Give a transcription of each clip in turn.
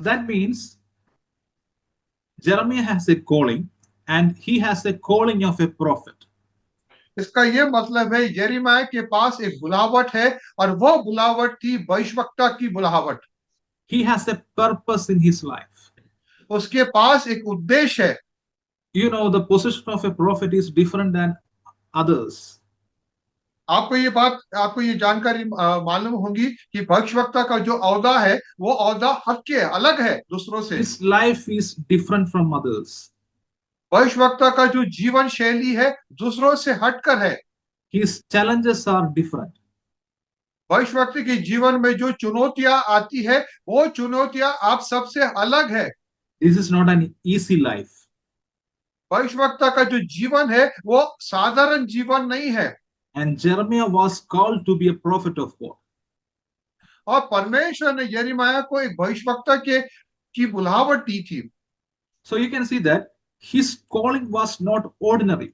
That means Jeremiah has a calling, and he has a calling of a prophet. इसका यह मतलब है यिर्मयाह के पास एक बुलावट है और वो बुलावट थी भविष्यवक्ता की बुलावट। He has a purpose in his life. उसके पास एक उद्देश्य है। You know, the position of a prophet is different than others. आपको ये जानकारी मालूम होगी कि भविष्यवक्ता का जो औहदा है वो औहदा हक के अलग है दूसरों से। His life is different from others. भविष्यवक्ता का जो जीवन शैली है दूसरों से हटकर है। His challenges are different. भविष्यवक्ता के जीवन में जो चुनौतियां आती है वो चुनौतियां आप सबसे अलग है। This is not an easy life. भविष्यवक्ता का जो जीवन है वो साधारण जीवन नहीं है। And Jeremiah was called to be a prophet of God. और परमेश्वर ने यिर्मयाह को एक भविष्यवक्ता के की बुलावट दी थी। So you can see that his calling was not ordinary.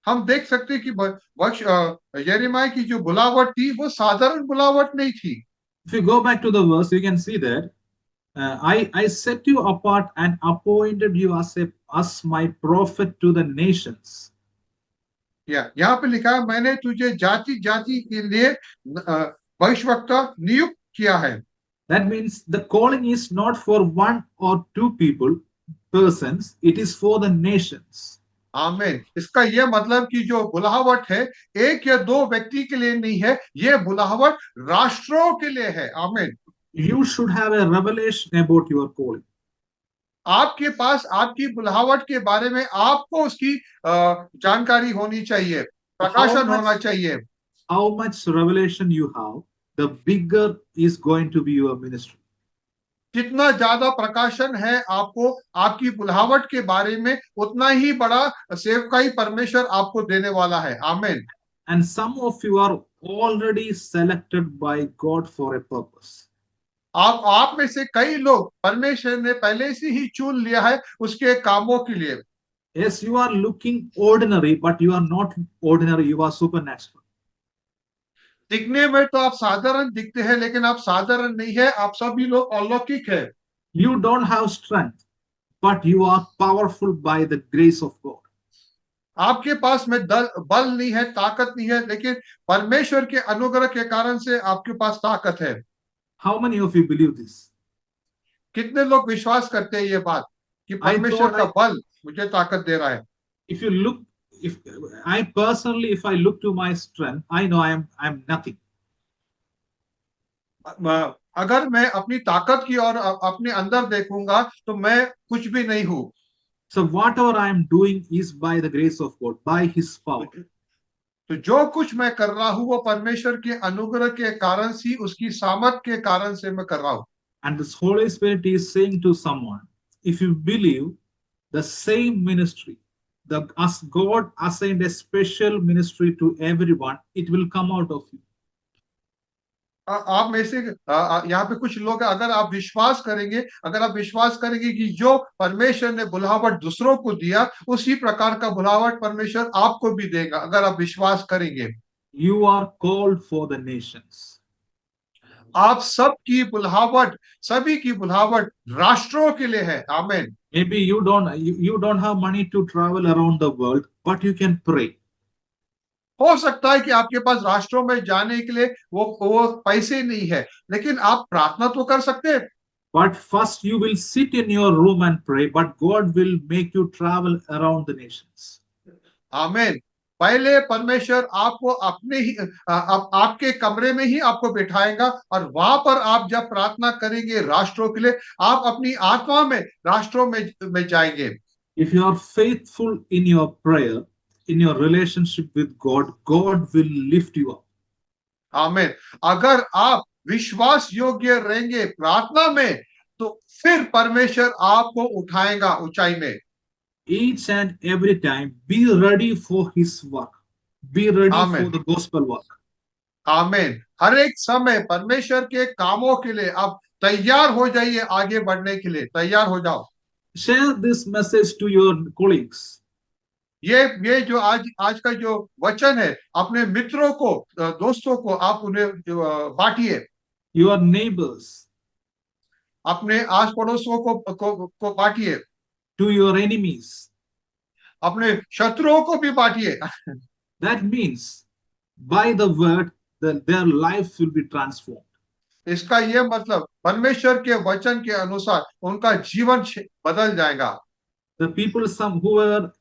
हम देख सकते हैं कि यिर्मयाह की जो बुलावट थी वो साधारण बुलावट नहीं थी। If you go back to the verse, you can see that I set you apart and appointed you as my prophet to the nations. यहाँ पे लिखा है मैंने तुझे जाति जाति के लिए भविष्यवक्ता नियुक्त किया है। That means the calling is not for one or two persons, it is for the nations. आमीन। इसका यह मतलब कि जो बुलाहवट है एक या दो व्यक्ति के लिए नहीं है, यह बुलाहवट राष्ट्रों के लिए है। आमीन। You should have a revelation about your calling. आपके पास आपकी बुलाहवट के बारे में आपको उसकी जानकारी होनी चाहिए, प्रकाशन होना चाहिए। How much revelation you have, the bigger is going to be your ministry. जितना ज्यादा प्रकाशन है आपको आपकी बुलाहवट के बारे में, उतना ही बड़ा सेवकाई परमेश्वर आपको देने वाला है। आमीन। And some of you are already selected by God for a purpose. आप में से कई लोग परमेश्वर ने पहले से ही चुन लिया है उसके कामों के लिए। Yes, you are looking ordinary, but you are not ordinary, you are supernatural. दिखने में तो आप साधारण दिखते हैं, लेकिन आप साधारण नहीं है, आप सभी लोग अलौकिक है। You don't have strength, but you are powerful by the grace of God. आपके पास में बल नहीं है, ताकत नहीं है, लेकिन परमेश्वर के अनुग्रह के कारण से आपके पास ताकत है। How many of you believe this? कितने लोग विश्वास करते हैं ये बात कि परमेश्वर का बल मुझे ताकत दे रहा है। If you look, if I personally, if I look to my strength, I know I'm nothing. अगर मैं अपनी ताकत की और अपने अंदर देखूंगा तो मैं कुछ भी नहीं हूं। So whatever I am doing is by the grace of God, by His power. तो जो कुछ मैं कर रहा हूं वो परमेश्वर के अनुग्रह के कारण से, उसकी सामर्थ के कारण से मैं कर रहा हूं। And this Holy Spirit is saying to someone, if you believe the same ministry, as God assigned a special ministry to everyone, it will come out of you. आप में से यहाँ पे कुछ लोग, अगर आप विश्वास करेंगे, अगर आप विश्वास करेंगे कि जो परमेश्वर ने बुलावट दूसरों को दिया, उसी प्रकार का बुलावट परमेश्वर आपको भी देगा, अगर आप विश्वास करेंगे। You are called for the nations. आप सबकी बुलावट, सभी की बुलावट राष्ट्रों के लिए है। आमीन। Maybe you don't have money to travel around the world, but you can pray. हो सकता है कि आपके पास राष्ट्रों में जाने के लिए वो पैसे नहीं है, लेकिन आप प्रार्थना तो कर सकते हैं। But first you will sit in your room and pray, but God will make you travel around the nations. आमीन। पहले परमेश्वर आपको अपने ही आपके कमरे में ही आपको बिठाएगा, और वहां पर आप जब प्रार्थना करेंगे राष्ट्रों के लिए, आप अपनी आत्मा में राष्ट्रों में जाएंगे। If you are faithful in your prayer, in your relationship with God, God will lift you up. आमीन। अगर आप विश्वास योग्य रहेंगे प्रार्थना में, तो फिर परमेश्वर आपको उठाएगा ऊंचाई में। Each and every time, be ready for His work. Be ready for आमीन। the gospel work. आमीन। हर एक समय परमेश्वर के कामों के लिए आप तैयार हो जाइए, आगे बढ़ने के लिए तैयार हो जाओ। Share this message to your colleagues. ये जो आज का जो वचन है, अपने मित्रों को, दोस्तों को आप उन्हें बांटिए। Your neighbors. अपने आस पड़ोसियों को बांटिए, to your enemies. अपने शत्रुओं को भी बांटिए। That means by the word, their life will be transformed. इसका ये मतलब परमेश्वर के वचन के अनुसार उनका जीवन बदल जाएगा। The people, some who were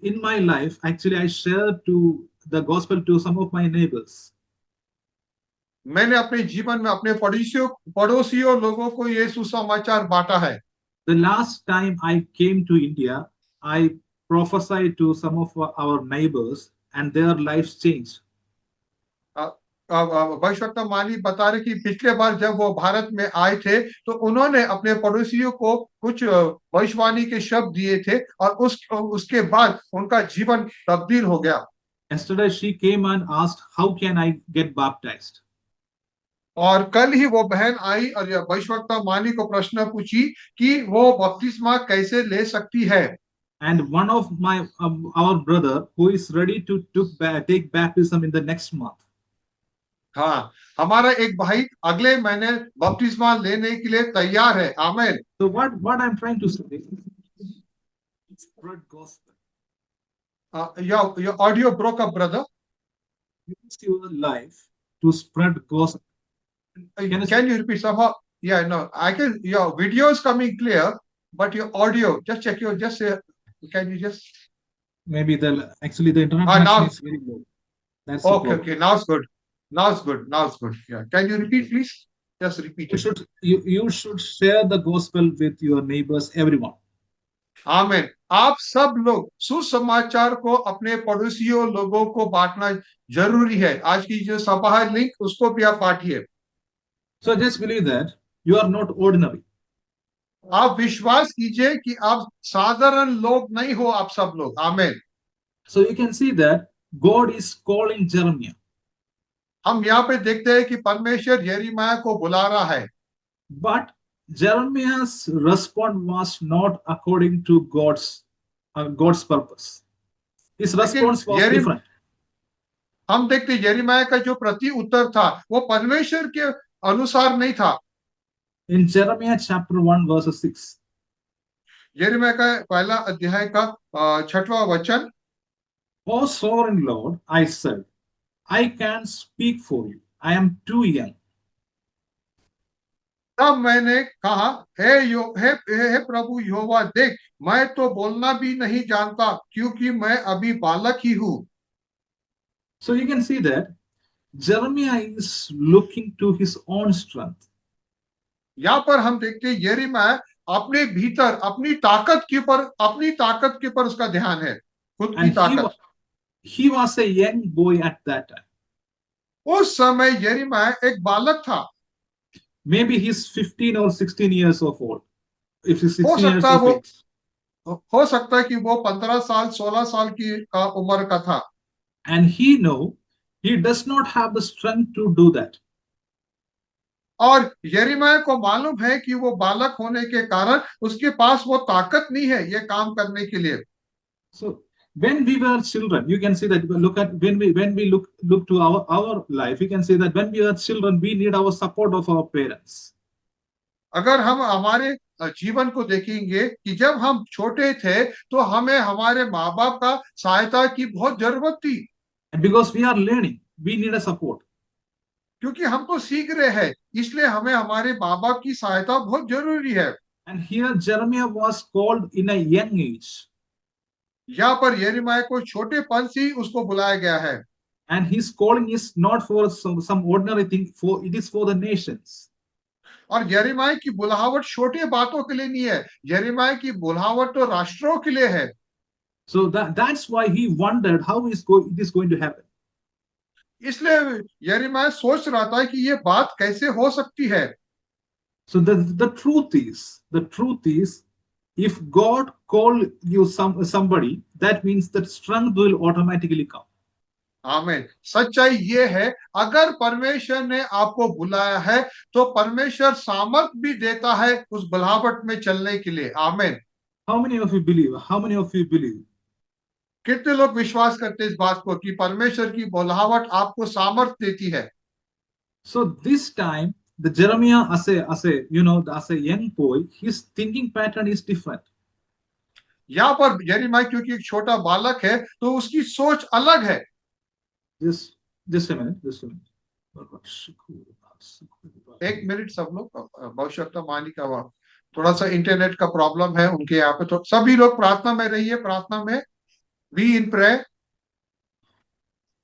in my life, actually, I shared to the gospel to some of my neighbors. मैंने अपने जीवन में अपने पड़ोसियों लोगों को ये सुसमाचार बांटा है। The last time I came to India, I prophesied to some of our neighbors, and their lives changed. भविष्यवक्ता माली बता रहे कि पिछले बार जब वो भारत में आए थे तो उन्होंने अपने पड़ोसियों को कुछ भविष्यवाणी के शब्द दिए थे और उसके बाद उनका जीवन तब्दील हो गया। Yesterday, she came and asked, "How can I get baptized?" और कल ही वो बहन आई और भविष्यवक्ता माली को प्रश्न पूछी कि वो बपतिस्मा कैसे ले सकती है। And one of our brother who is ready to take baptism in the next month. हाँ, हमारा एक भाई अगले महीने बपतिस्मा लेने के लिए तैयार है। आमीन। So what I'm trying to say is spread gospel. Your audio broke up, brother. Use your life to spread gospel. Can you repeat somehow? Yeah, no, I can. Your video is coming clear, but your audio, just check your, just say, can you just? Maybe actually the internet connection Now, is very low. That's the okay, problem. okay, now it's good. Now it's good. Now it's good. Yeah. Can you repeat, please? Just repeat it. You should share the gospel with your neighbors, everyone. आमीन। आप सब लोग सुसमाचार को अपने पड़ोसियों लोगों को बांटना जरूरी है। आज की जो सभा है लिंक उसको भी आप बांटिए। So just believe that you are not ordinary. आप विश्वास कीजिए कि आप साधारण लोग नहीं हो, आप सब लोग। आमीन। So you can see that God is calling Jeremiah. हम यहाँ पे देखते हैं कि परमेश्वर यिर्मयाह को बुला रहा है। But Jeremiah's response was not according to God's purpose. His response was different. हम देखते यिर्मयाह का जो प्रति उत्तर था वो परमेश्वर के अनुसार नहीं था। In Jeremiah chapter 1 verse 6. यिर्मयाह का पहला अध्याय का 6वां वचन। O sovereign Lord, I said, I can't speak for you. I am too young. तब मैंने कहा, हे प्रभु यहोवा, देख मैं तो बोलना भी नहीं जानता क्योंकि मैं अभी बालक ही हूं। So you can see that Jeremiah is looking to his own strength. यहाँ पर हम देखते हैं यिर्मयाह अपने भीतर अपनी ताकत के ऊपर उसका ध्यान है, खुद की ताकत। He was a young boy at that time. उस समय यिर्मयाह एक बालक था। Maybe he's 15 or 16 years of old. If he's 16 years of age. हो सकता है कि वो 15 साल 16 साल की का उम्र का था। And he does not have the strength to do that. और यिर्मयाह को मालूम है कि वो बालक होने के कारण उसके पास वो ताकत नहीं है ये काम करने के लिए। So when we were children, you can see that when we look to our life, you can see that when we are children, we need our support of our parents. अगर हम हमारे जीवन को देखेंगे कि जब हम छोटे थे तो हमें हमारे माँ बाप का सहायता की बहुत जरूरत थी। And because we are learning, we need a support. क्योंकि हम तो सीख रहे हैं, इसलिए हमें हमारे माँ बाप की सहायता बहुत जरूरी है। And here Jeremiah was called in a young age. यहाँ पर यिर्मयाह को छोटेपन से उसको बुलाया गया है। And his calling is not for some ordinary thing, it is for the nations. और यिर्मयाह की बुलाहट छोटे बातों के लिए नहीं है, यिर्मयाह की बुलाहट तो राष्ट्रों के लिए है। So that's why he wondered how it is going to happen. इसलिए यिर्मयाह सोच रहा था कि ये बात कैसे हो सकती है। So the truth is, if God call you somebody, that means that strength will automatically come. आमीन। सच्चाई ये है, अगर परमेश्वर ने आपको बुलाया है तो परमेश्वर सामर्थ भी देता है उस बुलाहट में चलने के लिए। आमीन। How many of you believe? कितने लोग विश्वास करते हैं इस बात को कि परमेश्वर की बुलाहट आपको सामर्थ देती है। So this time The Jeremiah, as a young boy, his thinking pattern is different. यहाँ पर यिर्मयाह क्योंकि एक छोटा बालक है तो उसकी सोच अलग है। Just a minute, just a minute. एक मिनट सब लोग, आवश्यकता मानी का थोड़ा सा इंटरनेट का प्रॉब्लम है उनके यहाँ पे, तो सभी लोग प्रार्थना में रहिए, प्रार्थना में, बी इन प्रेयर।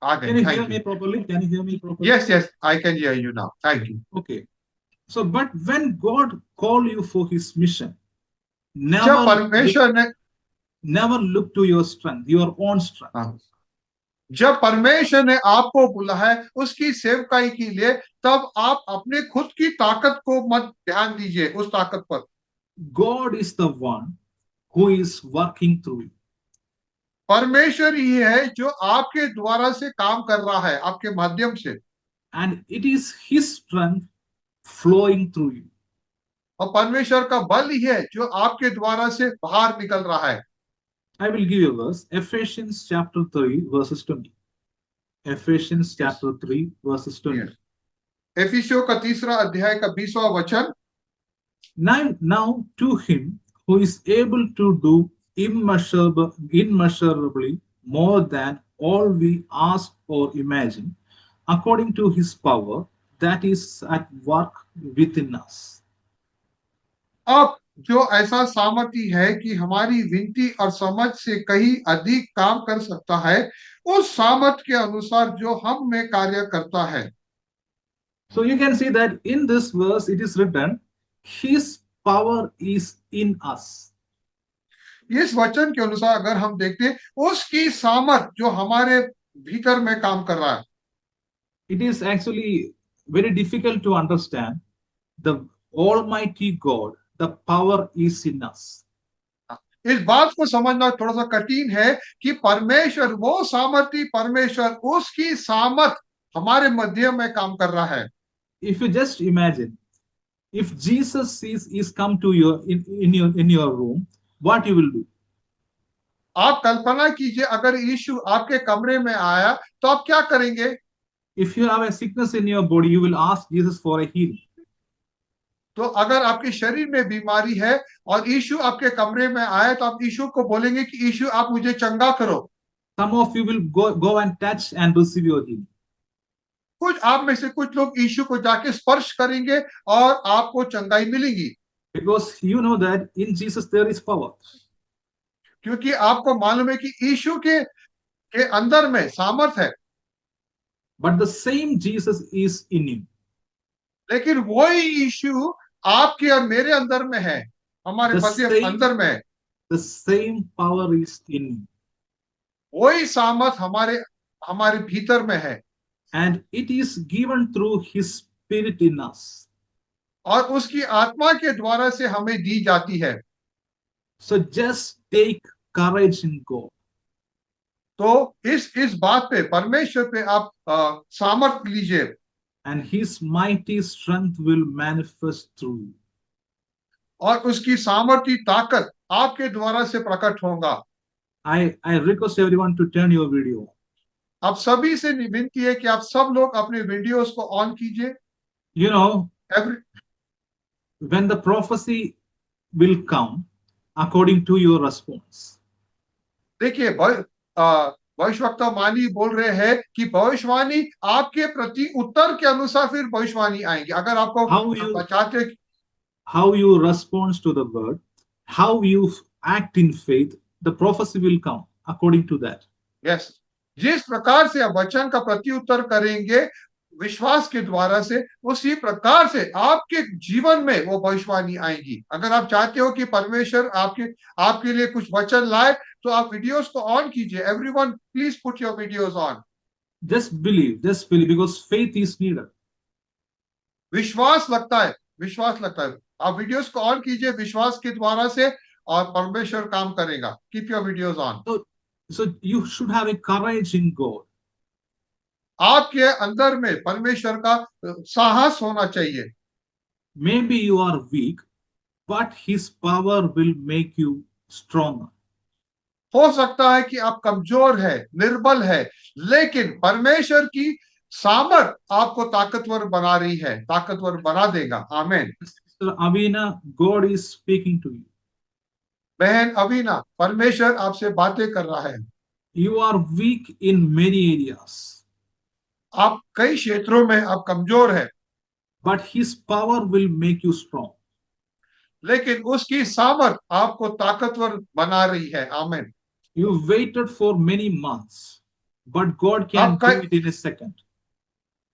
आ गए, Can you hear thank me you. properly? Can you hear me properly? Yes yes, I can hear you now, thank you. Okay. So, but when God call you for His mission, जब परमेश्वर ने never look to your strength, your own strength. जब परमेश्वर ने आपको बुलाया है उसकी सेवकाई के लिए, तब आप अपने खुद की ताकत को मत ध्यान दीजिए उस ताकत पर। God is the one who is working through you. परमेश्वर ही है जो आपके द्वारा से काम कर रहा है, आपके माध्यम से, And it is His strength flowing through you. और परमेश्वर का बल ही है जो आपके द्वारा से बाहर निकल रहा है। I will give you a verse, Ephesians chapter 3 verses 20. Ephesians chapter 3 verses 20. एफिसियों का 3 अध्याय का 20वां वचन। Now to Him who is able to do immeasurably more than all we ask or imagine, according to His power that is at work within us. अब जो ऐसा सामर्थ्य है कि हमारी विनती और समझ से कहीं अधिक काम कर सकता है, उस सामर्थ्य के अनुसार जो हम में कार्य करता है। So you can see that in this verse it is written, His power is in us. इस वचन के अनुसार अगर हम देखते हैं, उसकी सामर्थ जो हमारे भीतर में काम कर रहा है। It is actually very difficult to understand the Almighty God, the power is in us. इस बात को समझना थोड़ा सा कठिन है कि परमेश्वर, वो सामर्थ्य परमेश्वर, उसकी सामर्थ हमारे मध्य में काम कर रहा है। If you just imagine, if Jesus is come to your in your room, what you will do? आप कल्पना कीजिए अगर यीशु आपके कमरे में आया तो आप क्या करेंगे? If you have a sickness in your body, you will ask Jesus for a healing. तो अगर आपके शरीर में बीमारी है और यीशु आपके कमरे में आए तो आप यीशु को बोलेंगे कि यीशु आप मुझे चंगा करो। Some of you will go and touch and receive your healing. कुछ आप में से कुछ लोग यीशु को जाके स्पर्श करेंगे और आपको चंगाई मिलेगी। Because you know that in Jesus there is power. क्योंकि आपको मालूम है कि यीशु के अंदर में सामर्थ है। But the same Jesus is in you. लेकिन वही यीशु आपके और मेरे अंदर में है, हमारे मध्य अंदर में है। The same power is in you. वही सामर्थ हमारे भीतर में है। And it is given through His Spirit in us. और उसकी आत्मा के द्वारा से हमें दी जाती है। So just take courage in God. तो इस बात पे, परमेश्वर पे आप सामर्थ लीजिए। And His mighty strength will manifest through you. और उसकी सामर्थी ताकत आपके द्वारा से प्रकट होगा। I request everyone to turn your video. आप सभी से विनती है कि आप सब लोग अपने वीडियोस को ऑन कीजिए। You know, when the prophecy will come according to your response. देखिए, भविष्यवक्ता मानी बोल रहे हैं कि भविष्यवाणी आपके प्रति उत्तर के अनुसार फिर भविष्यवाणी आएंगी। अगर आपको चाहते, how you respond to the word, how you act in faith, the prophecy will come according to that. Yes, जिस प्रकार से आप वचन का प्रति उत्तर करेंगे विश्वास के द्वारा से, उसी प्रकार से आपके जीवन में वो भविष्यवाणी आएगी। अगर आप चाहते हो कि परमेश्वर आपके लिए कुछ वचन लाए तो आप वीडियोस को ऑन कीजिए। Everyone please put your videos on. Just believe because faith is needed. विश्वास लगता है। आप वीडियोस को ऑन कीजिए विश्वास के द्वारा से और परमेश्वर काम करेगा। Keep your videos on. So you should have a courage in God. आपके अंदर में परमेश्वर का साहस होना चाहिए। Maybe you are weak, but His power will make you stronger. हो सकता है कि आप कमजोर है, निर्बल है, लेकिन परमेश्वर की सामर्थ आपको ताकतवर बना रही है, ताकतवर बना देगा। आमीन। Sister Avina, God is speaking to you. बहन अवीना, परमेश्वर आपसे बातें कर रहा है। You are weak in many areas, आप कई क्षेत्रों में आप कमजोर है, but His power will make you strong. लेकिन उसकी सामर्थ आपको ताकतवर बना रही है। आमीन। You waited for many months, but God can आप do कई it in a second.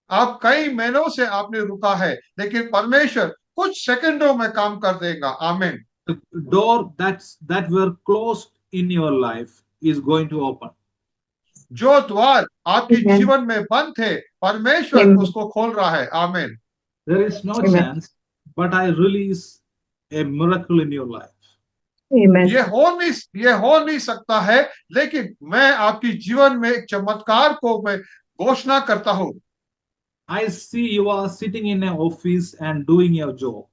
आप कई महीनों से आपने रुका है, लेकिन परमेश्वर कुछ सेकंडों में काम कर देगा। आमीन। The door that were closed in your life is going to open. जो द्वार आपके Amen. जीवन में बंद थे, परमेश्वर Amen. उसको खोल रहा है। आमीन। There is no Amen. chance, but I release a miracle in your life. Amen. ये हो नहीं सकता है, लेकिन मैं आपके जीवन में एक चमत्कार को मैं घोषणा करता हूं। I see you are sitting in an office and doing your job.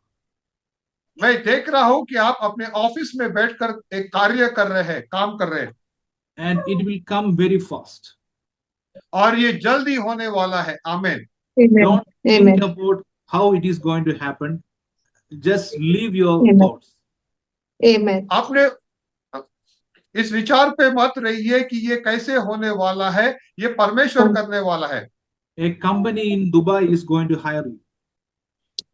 मैं देख रहा हूं कि आप अपने ऑफिस में बैठकर एक कार्य कर रहे हैं, काम कर रहे हैं, And it will come very fast. और ये जल्दी होने वाला है। आमीन। Amen. Don't think Amen. about how it is going to happen. Just leave your Amen. thoughts. Amen. आपने इस विचार पे मत रहिए कि ये कैसे होने वाला है, ये परमेश्वर करने वाला है। A company in Dubai is going to hire you.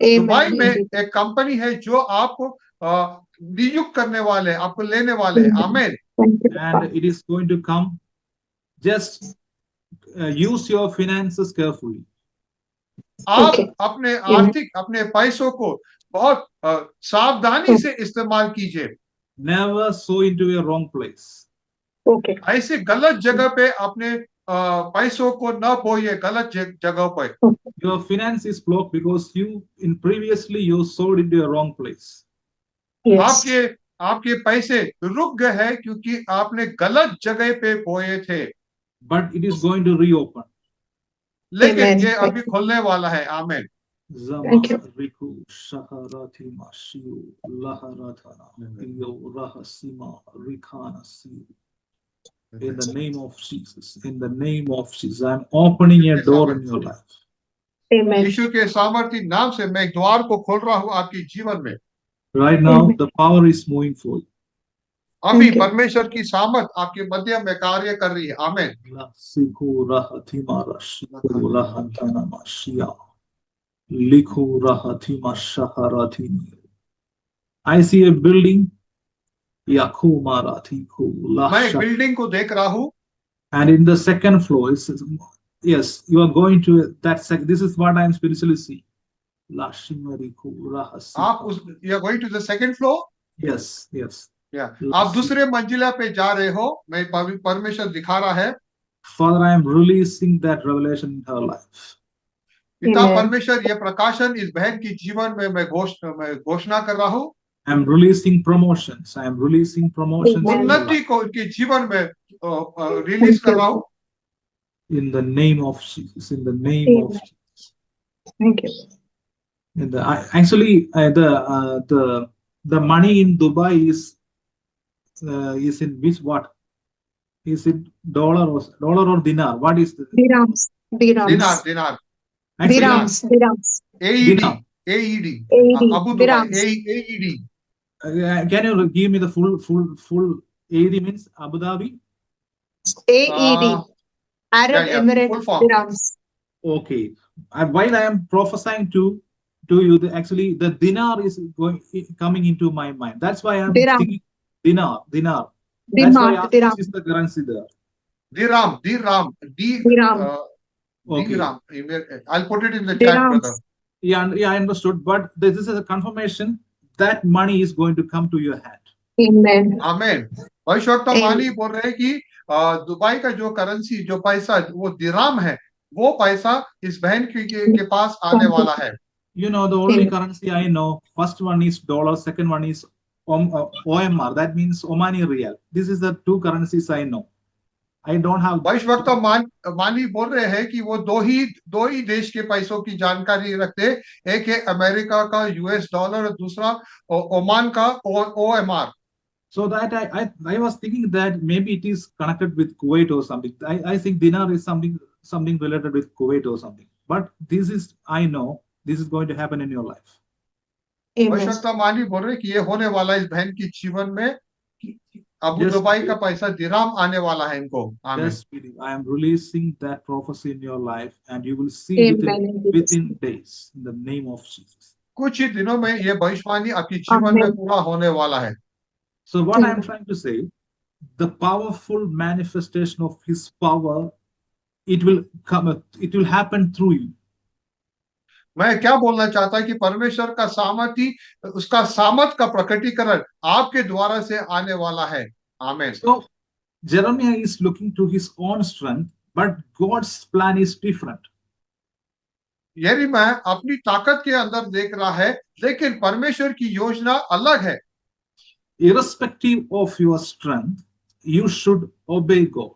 Dubai Amen. में Indeed. एक कंपनी है जो आपको नियुक्त करने वाले, आपको लेने वाले हैं। आमीन। Thank you, And Papa. it is going to come. Just use your finances carefully. आप Okay. अपने Amen. आर्थिक, अपने पैसों को बहुत सावधानी से इस्तेमाल कीजिए। Never sow into a wrong place. Okay. ऐसे गलत जगह पे अपने पैसों को न बोइए, गलत जगह पे। Your finance is blocked because you previously you sowed into a wrong place. Yes. आपके पैसे रुक गए हैं क्योंकि आपने गलत जगह पे बोए थे, But it is going to reopen. लेकिन Amen. ये अभी खुलने वाला है। आमीन। Zama Thank you. Riku Shaharati Mashiu Laharatana Iyo Rahasima Rikana Siu. In the name of Jesus, in the name of Jesus, I'm opening a door in your life. Amen. यीशु के सामर्थी नाम से मैं एक द्वार को खोल रहा हूँ आपके जीवन में। Right now, Amen. the power is moving for you. अभी Thank you. परमेश्वर की सामर्थ आपके मध्य में कार्य कर रही है। आमीन। Siku Rahatima Rashiku Rahatana Mashia. Liku Rahatima Shaharatini. I see a building. Yaku Marathiku मैं एक Lasha. बिल्डिंग को देख रहा हूँ, And in the second floor, it's, yes, you are going to that this is what I am spiritually seeing. Lashimariku Rahasi. आप उस you are going to the second floor, Yes, yes. या आप दूसरे मंजिला पे जा रहे हो। मैं परमेश्वर दिखा रहा है। Father, I am releasing that revelation in her life. पिता Amen. परमेश्वर, ये प्रकाशन इस बहन की जीवन में मैं घोषणा कर रहा हूँ। I am releasing promotions. I am releasing promotions in, Amen. her उन्नति life. को उनके जीवन में रिलीज Thank कर you. रहा हूँ। In the name of Jesus. In the name of Amen. Jesus. Thank you. In the actually the money in Dubai is in which what? Is it dollar or dinar? What is the Dirhams. दिनार Dirhams. दिनार actually Dirhams. Dirhams. AED dinar? AED AED. Abu Dubai Dirhams. AED. Can you give me the full AED means Abu Dhabi? AED. Arab yeah, Emirates full form. Dirhams. Okay. While I am prophesying to you, actually the dinar is coming into my mind. That's why I'm Dirham. thinking dinar. That's why I Dimart. asked Dirham. which is the currency there. Dirham Dirham. Okay. Dirham. I'll put it in the chat, Dirhams. brother. Yeah, I understood. But this is a confirmation that money is going to come to your hand. Amen. आमीन। भविष्यवक्ता Amen. मानी बोल रहे हैं कि Dubai का जो currency, जो पैसा, वो दिराम है, वो पैसा इस बहन के पास आने वाला है। You know, the only Amen. currency I know, first one is dollar, second one is OMR. That means Omani Riyal. This is the two currencies I know. I don't have. भविष्यवक्ता मानी बोल रहे हैं कि वो दो ही देश के पैसों की जानकारी रखते। एक है अमेरिका का US डॉलर और दूसरा ओमान का OMR। So that I was thinking that maybe it is connected with Kuwait or something. I think dinar is something related with Kuwait or something. But this is, I know this is going to happen in your life. Amen. आवश्यकता मानी बोल रहे कि ये होने वाला है इस बहन की जीवन में कि अबू Just दुबई का पैसा दिराम आने वाला है इनको। आमीन। just believe. I am releasing that prophecy in your life, and you will see Amen. in Jesus' within name. days in the name of Jesus. कुछ ही दिनों में ये भविष्यवाणी आपके जीवन में Amen. पूरा होने वाला है। So what I'm Amen. trying to say, the powerful manifestation of His power, it will come. It will happen through you. मैं क्या बोलना चाहता कि परमेश्वर का सामर्थी उसका सामर्थ का प्रकटीकरण आपके द्वारा से आने वाला है। आमीन। So Jeremiah is looking to his own strength, but God's plan is different. यिर्मयाह मैं अपनी ताकत के अंदर देख रहा है, लेकिन परमेश्वर की योजना अलग है। Irrespective of your strength, you should obey God.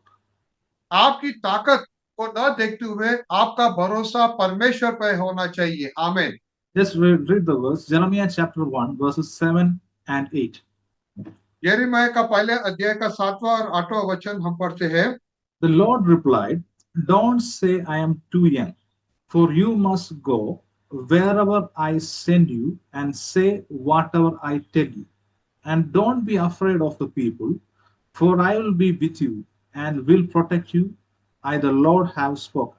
आपकी ताकत को न देखते हुए आपका भरोसा परमेश्वर पर होना चाहिए। आमीन। Just read the verse, Jeremiah chapter 1, verses 7 and 8. यिर्मयाह का पहले अध्याय का 7वां और 8वां वचन हम पढ़ते हैं। The Lord replied, "Don't say I am too young, for you must go wherever I send you and say whatever I tell you. And don't be afraid of the people, for I will be with you and will protect you. I, the Lord, have spoken."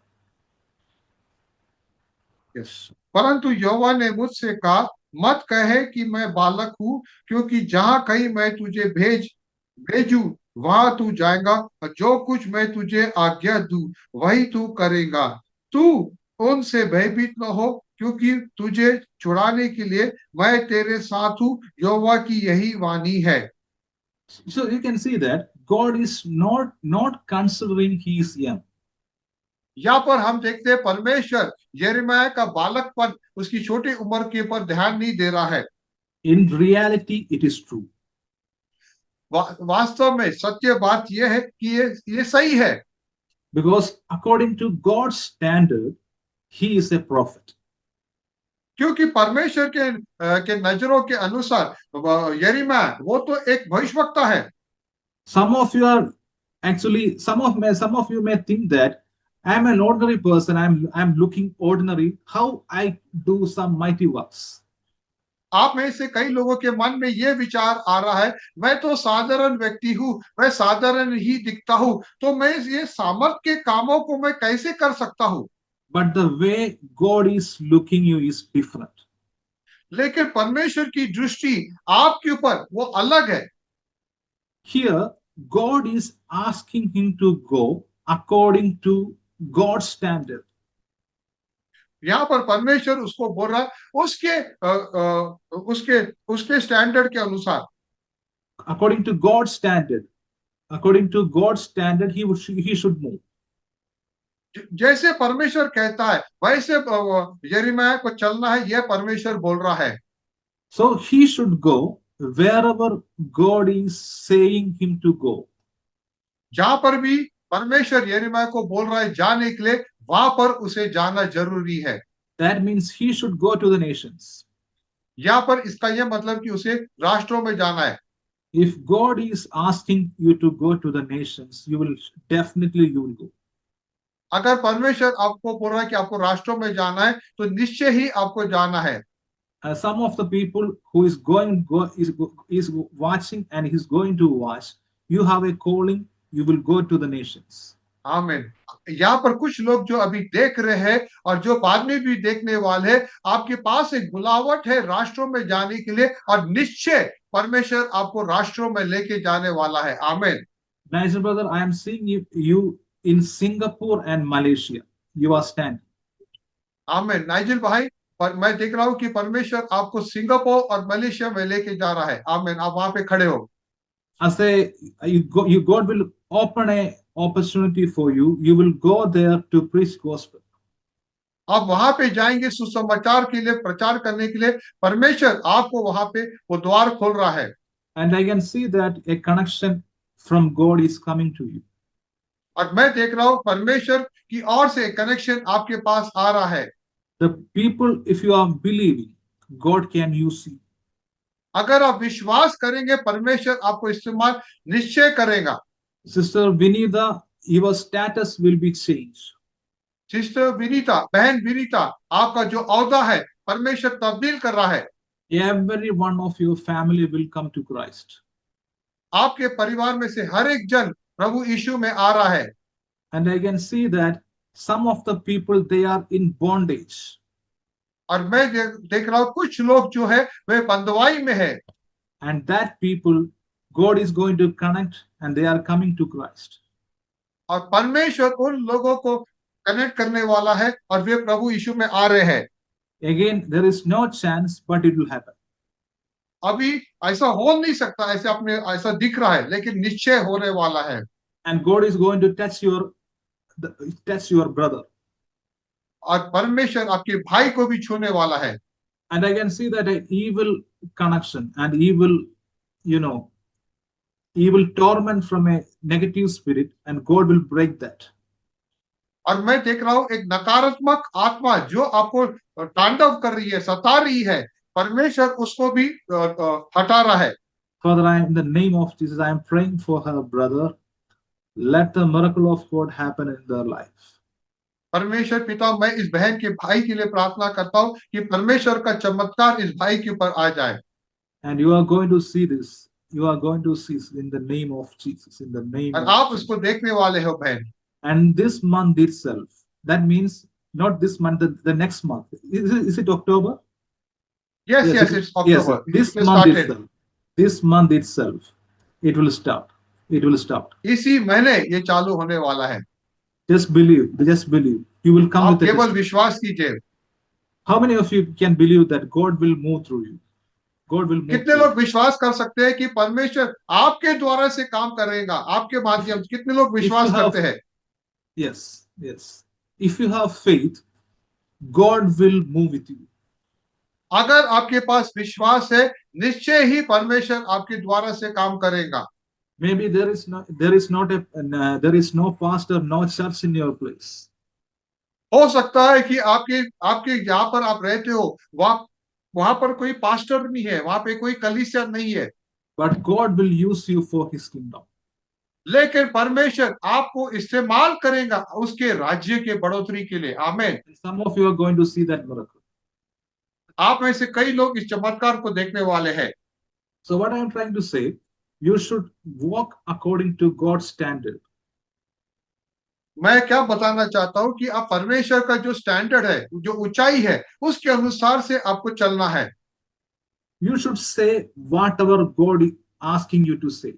परंतु यहोवा ने मुझसे कहा, मत कहे कि मैं बालक हूं, क्योंकि जहां कहीं मैं तुझे भेजू वहां तू जाएगा, और जो कुछ मैं तुझे आज्ञा दूं वही तू करेगा। तू उनसे भयभीत न हो, क्योंकि तुझे छुड़ाने के लिए मैं तेरे साथ हूं, यहोवा की यही वाणी है। So you can see that God is not considering he is young. यहाँ पर हम देखते हैं परमेश्वर यिर्मयाह का बालकपन, उसकी छोटी उम्र के ऊपर ध्यान नहीं दे रहा है। In reality, it is true. वास्तव में सत्य बात यह है कि ये सही है, Because according to God's standard, he is a prophet. क्योंकि परमेश्वर के नजरों के अनुसार यिर्मयाह वो तो एक भविष्यवक्ता है। Some of you are actually some of you may think that I'm an ordinary person. I'm looking ordinary. How I do some mighty works? आप में से कई लोगों के मन में ये विचार आ रहा है, मैं तो साधारण व्यक्ति हूं, मैं साधारण ही दिखता हूं, तो मैं ये सामर्थ के कामों को मैं कैसे कर सकता हूं। But the way God is looking you is different. लेकिन परमेश्वर की दृष्टि आपके ऊपर वो अलग है। Here, God is asking him to go according to God's standard. यहाँ पर परमेश्वर उसको बोल रहा उसके स्टैंडर्ड के अनुसार। According to God's standard, he should move. जैसे परमेश्वर कहता है वैसे यिर्मयाह को चलना है, यह परमेश्वर बोल रहा है। So he should go wherever God is saying him to go. जहां पर भी परमेश्वर यिर्मयाह को बोल रहा है जाने के लिए, वहां पर उसे जाना जरूरी है। That means he should go to the nations. यहाँ पर इसका यह मतलब कि उसे राष्ट्रों में जाना है। If God is asking you to go to the nations, you will go. अगर परमेश्वर आपको बोल रहा है कि आपको राष्ट्रों में जाना है, तो निश्चय ही आपको जाना है। Some of the people who is watching and is going to watch, you have a calling, you will go to the nations. आमीन। यहाँ पर कुछ लोग जो अभी देख रहे हैं और जो बाद में भी देखने वाले हैं, आपके पास एक बुलावट है राष्ट्रों में जाने के लिए, और निश्चय परमेश्वर आपको राष्ट्रों में लेके जाने वाला है। आमीन। Nice brother, I am seeing you in Singapore and Malaysia. You are standing. आमीन। नाइजिल भाई, पर मैं देख रहा हूँ कि परमेश्वर आपको सिंगापुर और मलेशिया में लेके जा रहा है। आमीन। आप वहां पे खड़े हो। I say, God will open a opportunity for you. You will go there to preach gospel. आप वहां पे जाएंगे सुसमाचार के लिए, प्रचार करने के लिए। परमेश्वर आपको वहां पे वो द्वार खोल रहा है। And I can see that a connection from God is coming to you. और मैं देख रहा हूँ परमेश्वर की ओर से कनेक्शन आपके पास आ रहा है। The people, if you are believing, God can use you. अगर आप विश्वास करेंगे परमेश्वर आपको इस्तेमाल निश्चय करेगा। Sister Vinita, your status will be changed. Sister Vinita, बहन विनीता, आपका जो औदा है परमेश्वर तब्दील कर रहा है। Every one of your family will come to Christ. आपके परिवार में से हर एक जन प्रभु यीशु में आ रहा है। And I can see that some of the people, they are in bondage. और मैं देख रहा हूं कुछ लोग जो है वे बंदवाई में है। And that people, God is going to connect and they are coming to Christ. और परमेश्वर उन लोगों को कनेक्ट करने वाला है और वे प्रभु यीशु में आ रहे हैं। Again, there is no chance, but it will happen. अभी ऐसा हो नहीं सकता, ऐसे अपने ऐसा दिख रहा है, लेकिन निश्चय होने वाला है। And God is going to touch your brother. और परमेश्वर आपके भाई को भी छूने वाला है। And I can see that an evil connection and evil, evil torment from a negative spirit, and God will break that. और मैं देख रहा हूं एक नकारात्मक आत्मा जो आपको तांडव कर रही है, सता रही है, परमेश्वर उसको भी हटा रहा है। Father, in the name of Jesus, I am praying for her brother. Let the miracle of God happen in their life. परमेश्वर पिता, मैं इस बहन के भाई के लिए प्रार्थना करता हूं कि परमेश्वर का चमत्कार इस भाई के ऊपर आ जाए। And you are going to see this. You are going to see in the name of Jesus. In the name और of आप Jesus. उसको देखने वाले हो बहन। And this month itself, that means not this month, the next month. Is it October? Yes, it's October. This It month started. itself. This month itself, it will start. It will start. इसी महीने ये चालू होने वाला है। Just believe. Just believe. You will come आप with a केवल testimony. विश्वास कीजिए। How many of you can believe that God will move through you? God will move कितने through लोग you. विश्वास कर सकते हैं कि परमेश्वर आपके द्वारा से काम करेगा, आपके माध्यम से? कितने लोग विश्वास If you have- करते हैं? Yes. If you have faith, God will move with you. अगर आपके पास विश्वास है, निश्चय ही परमेश्वर आपके द्वारा से काम करेगा। Maybe there is no pastor, no church in your place. हो सकता है कि आपके जहां पर आप रहते हो वहां पर कोई पास्टर नहीं है, वहां पे कोई कलीसिया नहीं है, But God will use you for His kingdom. लेकिन परमेश्वर आपको इस्तेमाल करेगा उसके राज्य के बढ़ोतरी के लिए। आमीन। And some of you are going to see that miracle. आप में से कई लोग इस चमत्कार को देखने वाले हैं। So what I am trying to say, you should walk according to God's standard. मैं क्या बताना चाहता हूं कि आप परमेश्वर का जो स्टैंडर्ड है, जो ऊंचाई है, उसके अनुसार से आपको चलना है। You should say whatever God is asking you to say.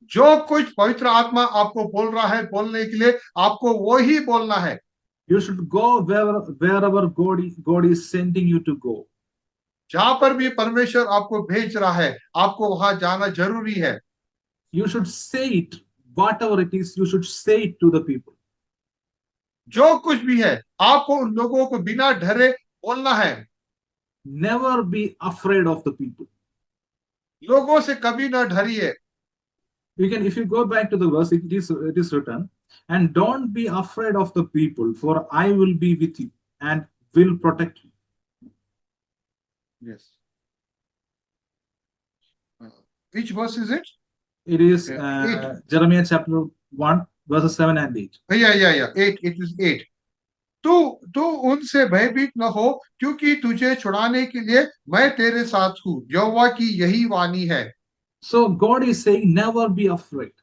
जो कुछ पवित्र आत्मा आपको बोल रहा है बोलने के लिए, आपको वो ही बोलना है। You should go wherever God is sending you to go. जहां पर भी परमेश्वर आपको भेज रहा है, आपको वहां जाना जरूरी है। You should say it, whatever it is, you should say it to the people. जो कुछ भी है, आपको उन लोगों को बिना डरे बोलना है। Never be afraid of the people. लोगों से कभी ना डरिए। If you go back to the verse, it is written, and don't be afraid of the people, for I will be with you and will protect you. Yes. Which verse is it? It is Eight. Jeremiah chapter 1, verses 7 and 8. Yeah. 8. It is 8. तू उनसे भयभीत न हो, क्योंकि तुझे छुड़ाने के लिए मैं तेरे साथ हूँ, यहोवा की यही वाणी है। So God is saying, never be afraid.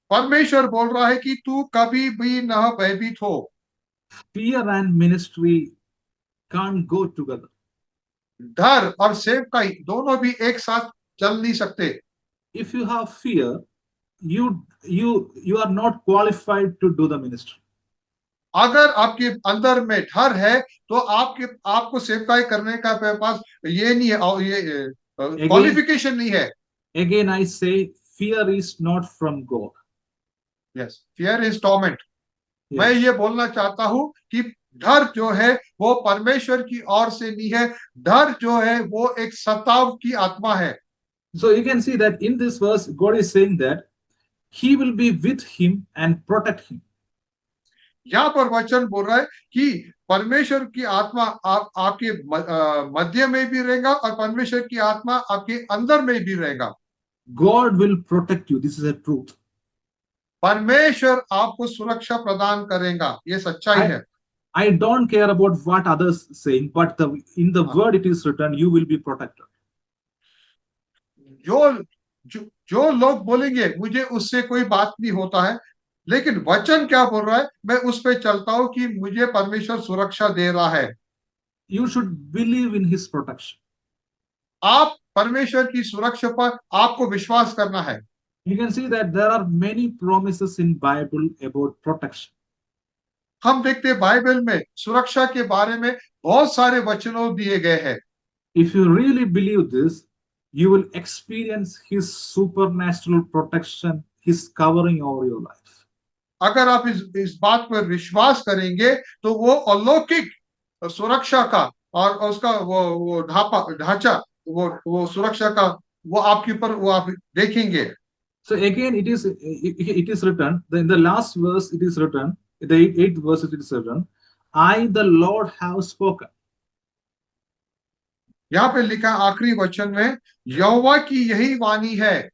परमेश्वर बोल रहा है कि तू कभी भी न भयभीत हो। Fear and ministry can't go together. डर और सेवकाई दोनों भी एक साथ चल नहीं सकते। If you have fear, you are not qualified to do the ministry. अगर आपके अंदर में डर है तो आपको सेवकाई करने का पास ये नहीं है, और ये क्वालिफिकेशन नहीं है। Again I say, fear is not from God. Yes, fear is torment. Yes. मैं ये बोलना चाहता हूं कि डर जो है वो परमेश्वर की ओर से नहीं है। डर जो है वो एक सताव की आत्मा है। So you can see that in this verse, God is saying that He will be with him and protect him. यहाँ पर वचन बोल रहा है कि परमेश्वर की आत्मा आपके मध्य में भी रहेगा और परमेश्वर की आत्मा आपके अंदर में भी रहेगा। God will protect you. This is a truth. परमेश्वर आपको सुरक्षा प्रदान करेगा, ये सच्चाई I, है। I don't care about what others saying, but in the word it is written, you will be protected. जो लोग बोलेंगे मुझे उससे कोई बात नहीं होता है, लेकिन वचन क्या बोल रहा है, मैं उस पे चलता हूं कि मुझे परमेश्वर सुरक्षा दे रहा है। You should believe in his protection. आप परमेश्वर की सुरक्षा पर आपको विश्वास करना है। You can see that there are many promises in Bible about protection. हम देखते हैं बाइबल में सुरक्षा के बारे में बहुत सारे वचनों दिए गए हैं। If you really believe this, you will experience his supernatural protection, his covering over your life. अगर आप इस बात पर विश्वास करेंगे तो वो अलौकिक सुरक्षा का और उसका वो ढांचा वो सुरक्षा का वो आपके ऊपर वो आप देखेंगे। So again, it is written in the last verse. It is written in the eighth verse. It is written, "I, the Lord, have spoken." यहाँ पे लिखा आखिरी वचन में, यहोवा की यही वाणी है।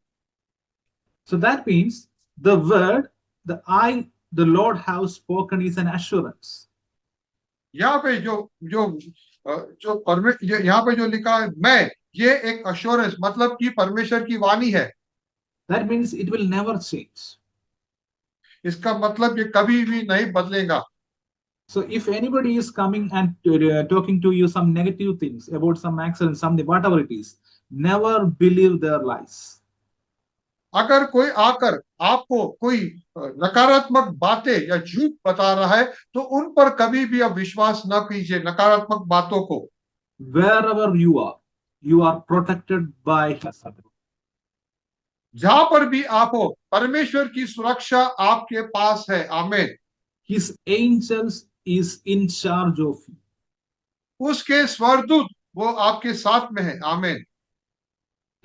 So that means the word, the "I, the Lord, have spoken" is an assurance. यहाँ पे यहाँ पे जो लिखा है मैं, ये एक अश्योरेंस मतलब कि परमेश्वर की वाणी है। That means it will never change. इसका मतलब ये कभी भी नहीं बदलेगा। So if anybody is coming and talking to you some negative things about some accident, something, whatever it is, never believe their lies. अगर कोई आकर आपको कोई नकारात्मक बातें या झूठ बता रहा है तो उन पर कभी भी आप विश्वास न कीजिए, नकारात्मक बातों को। Wherever you are protected by his. जहां पर भी आप हो, परमेश्वर की सुरक्षा आपके पास है। आमीन। His angels is in charge of you. उसके स्वर्गदूत वो आपके साथ में है। आमीन।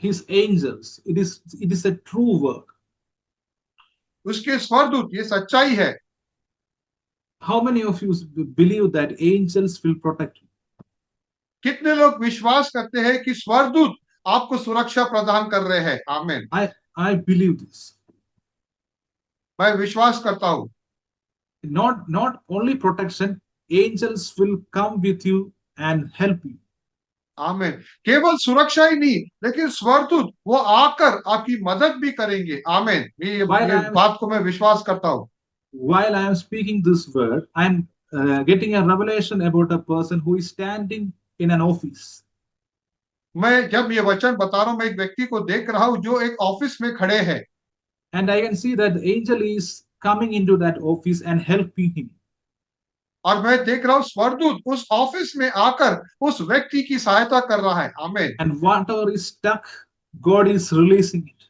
His angels. It is a true word. उसके स्वर्गदूत, ये सच्चाई है। How many of you believe that angels will protect you? कितने लोग विश्वास करते हैं कि स्वर्गदूत आपको सुरक्षा प्रदान कर रहे हैं? आमीन। I believe this. मैं विश्वास करता हूं। Not only protection, angels will come with you and help you. आमीन। केवल सुरक्षा ही नहीं, लेकिन स्वर्गदूत वो आकर आपकी मदद भी करेंगे। आमीन। ये बात को मैं विश्वास करता हूं। While I am speaking this word, I am getting a revelation about a person who is standing in an office. मैं जब ये वचन बता रहा हूं, मैं एक व्यक्ति को देख रहा हूं जो एक ऑफिस में खड़े हैं। And I can see that the angel is coming into that office and helping him. और मैं देख रहा हूं स्वर्गदूत उस ऑफिस में आकर उस व्यक्ति की सहायता कर रहा है। आमीन। And whatever is stuck, God is releasing it.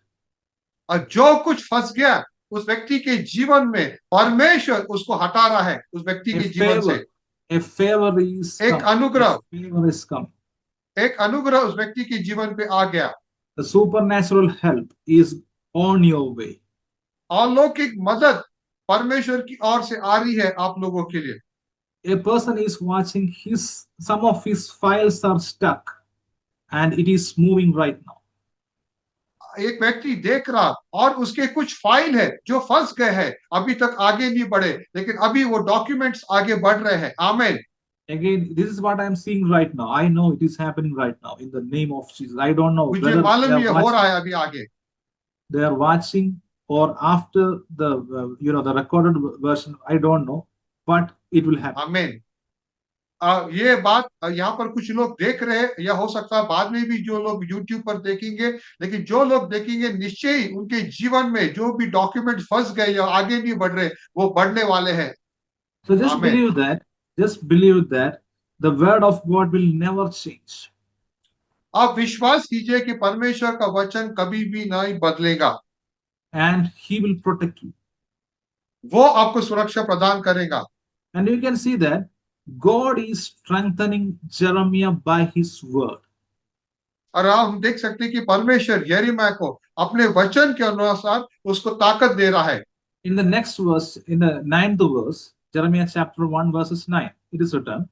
और जो कुछ फंस गया उस व्यक्ति के जीवन में, परमेश्वर उसको हटा रहा है उस व्यक्ति के जीवन से। A favor is एक अनुग्रह, favor is come. एक अनुग्रह उस व्यक्ति के जीवन पे आ गया। The supernatural help is on your way. अलौकिक मदद परमेश्वर की ओर से आ रही है आप लोगों के लिए। A person is watching some of his files are stuck and it is moving right now. एक व्यक्ति देख रहा और उसके कुछ फाइल है जो फंस गए हैं, अभी तक आगे नहीं बढ़े, लेकिन अभी वो डॉक्यूमेंट्स आगे बढ़ रहे हैं। आमीन। Again, this is what I am seeing right now. I know it is happening right now in the name of Jesus. I don't know मुझे मालूम ये हो रहा है अभी आगे। They are watching or after the the recorded version. I don't know, but it will happen. आमीन। ये बात यहाँ पर कुछ लोग देख रहे हैं, या हो सकता है बाद में भी जो लोग YouTube पर देखेंगे, लेकिन जो लोग देखेंगे निश्चय ही उनके जीवन में जो भी डॉक्यूमेंट फंस गए या आगे नहीं बढ़ रहे, वो बढ़ने वाले हैं। So just believe that the word of God will never change. आप विश्वास कीजिए कि परमेश्वर का वचन कभी भी नहीं बदलेगा। And he will protect you. वो आपको सुरक्षा प्रदान करेगा। And you can see that God is strengthening Jeremiah by his word. और आप देख सकते हैं कि परमेश्वर यिर्मयाह को अपने वचन के अनुसार उसको ताकत दे रहा है। In the next verse, in the 9th verse, Jeremiah chapter 1, verses 9. It is written,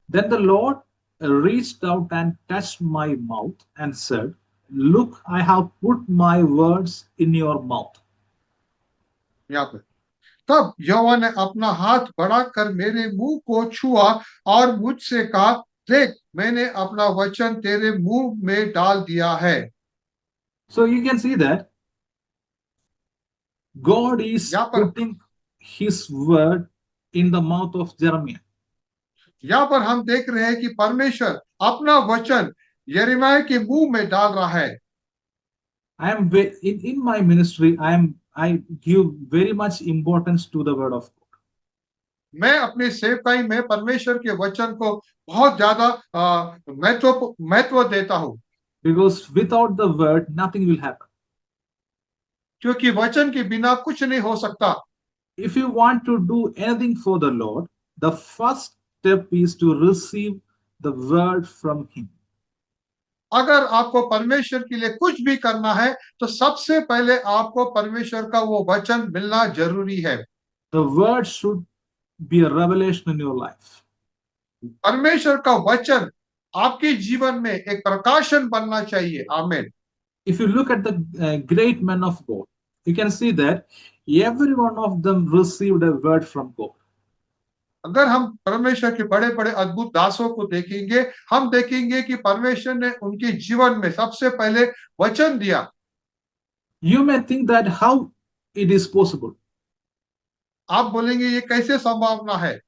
Then the Lord reached out and touched my mouth and said, Look, I have put my words in your mouth. यहाँ पे तब यहोवा ने अपना हाथ बढ़ाकर मेरे मुंह को छुआ और मुझसे कहा, देख मैंने अपना वचन तेरे मुंह में डाल दिया है। So you can see that God is यहाँ पर putting his word in the mouth of Jeremiah. यहाँ पर हम देख रहे हैं कि परमेश्वर अपना वचन यिर्मयाह के मुंह में डाल रहा है। In my ministry, I give very much importance to the word of God. मैं अपनी सेवकाई में परमेश्वर के वचन को बहुत ज्यादा महत्व देता हूँ, Because without the word, nothing will happen. क्योंकि वचन के बिना कुछ नहीं हो सकता। If you want to do anything for the Lord, the first step is to receive the word from Him. अगर आपको परमेश्वर के लिए कुछ भी करना है तो सबसे पहले आपको परमेश्वर का वो वचन मिलना जरूरी है। The word should be a revelation in your life. परमेश्वर का वचन आपके जीवन में एक प्रकाशन बनना चाहिए। आमीन। If you look at the great men of God, you can see that every one of them received a word from God. अगर हम परमेश्वर के बड़े बड़े अद्भुत दासों को देखेंगे, हम देखेंगे कि परमेश्वर ने उनके जीवन में सबसे पहले वचन दिया। You may think that how it is possible. आप बोलेंगे ये कैसे संभावना है?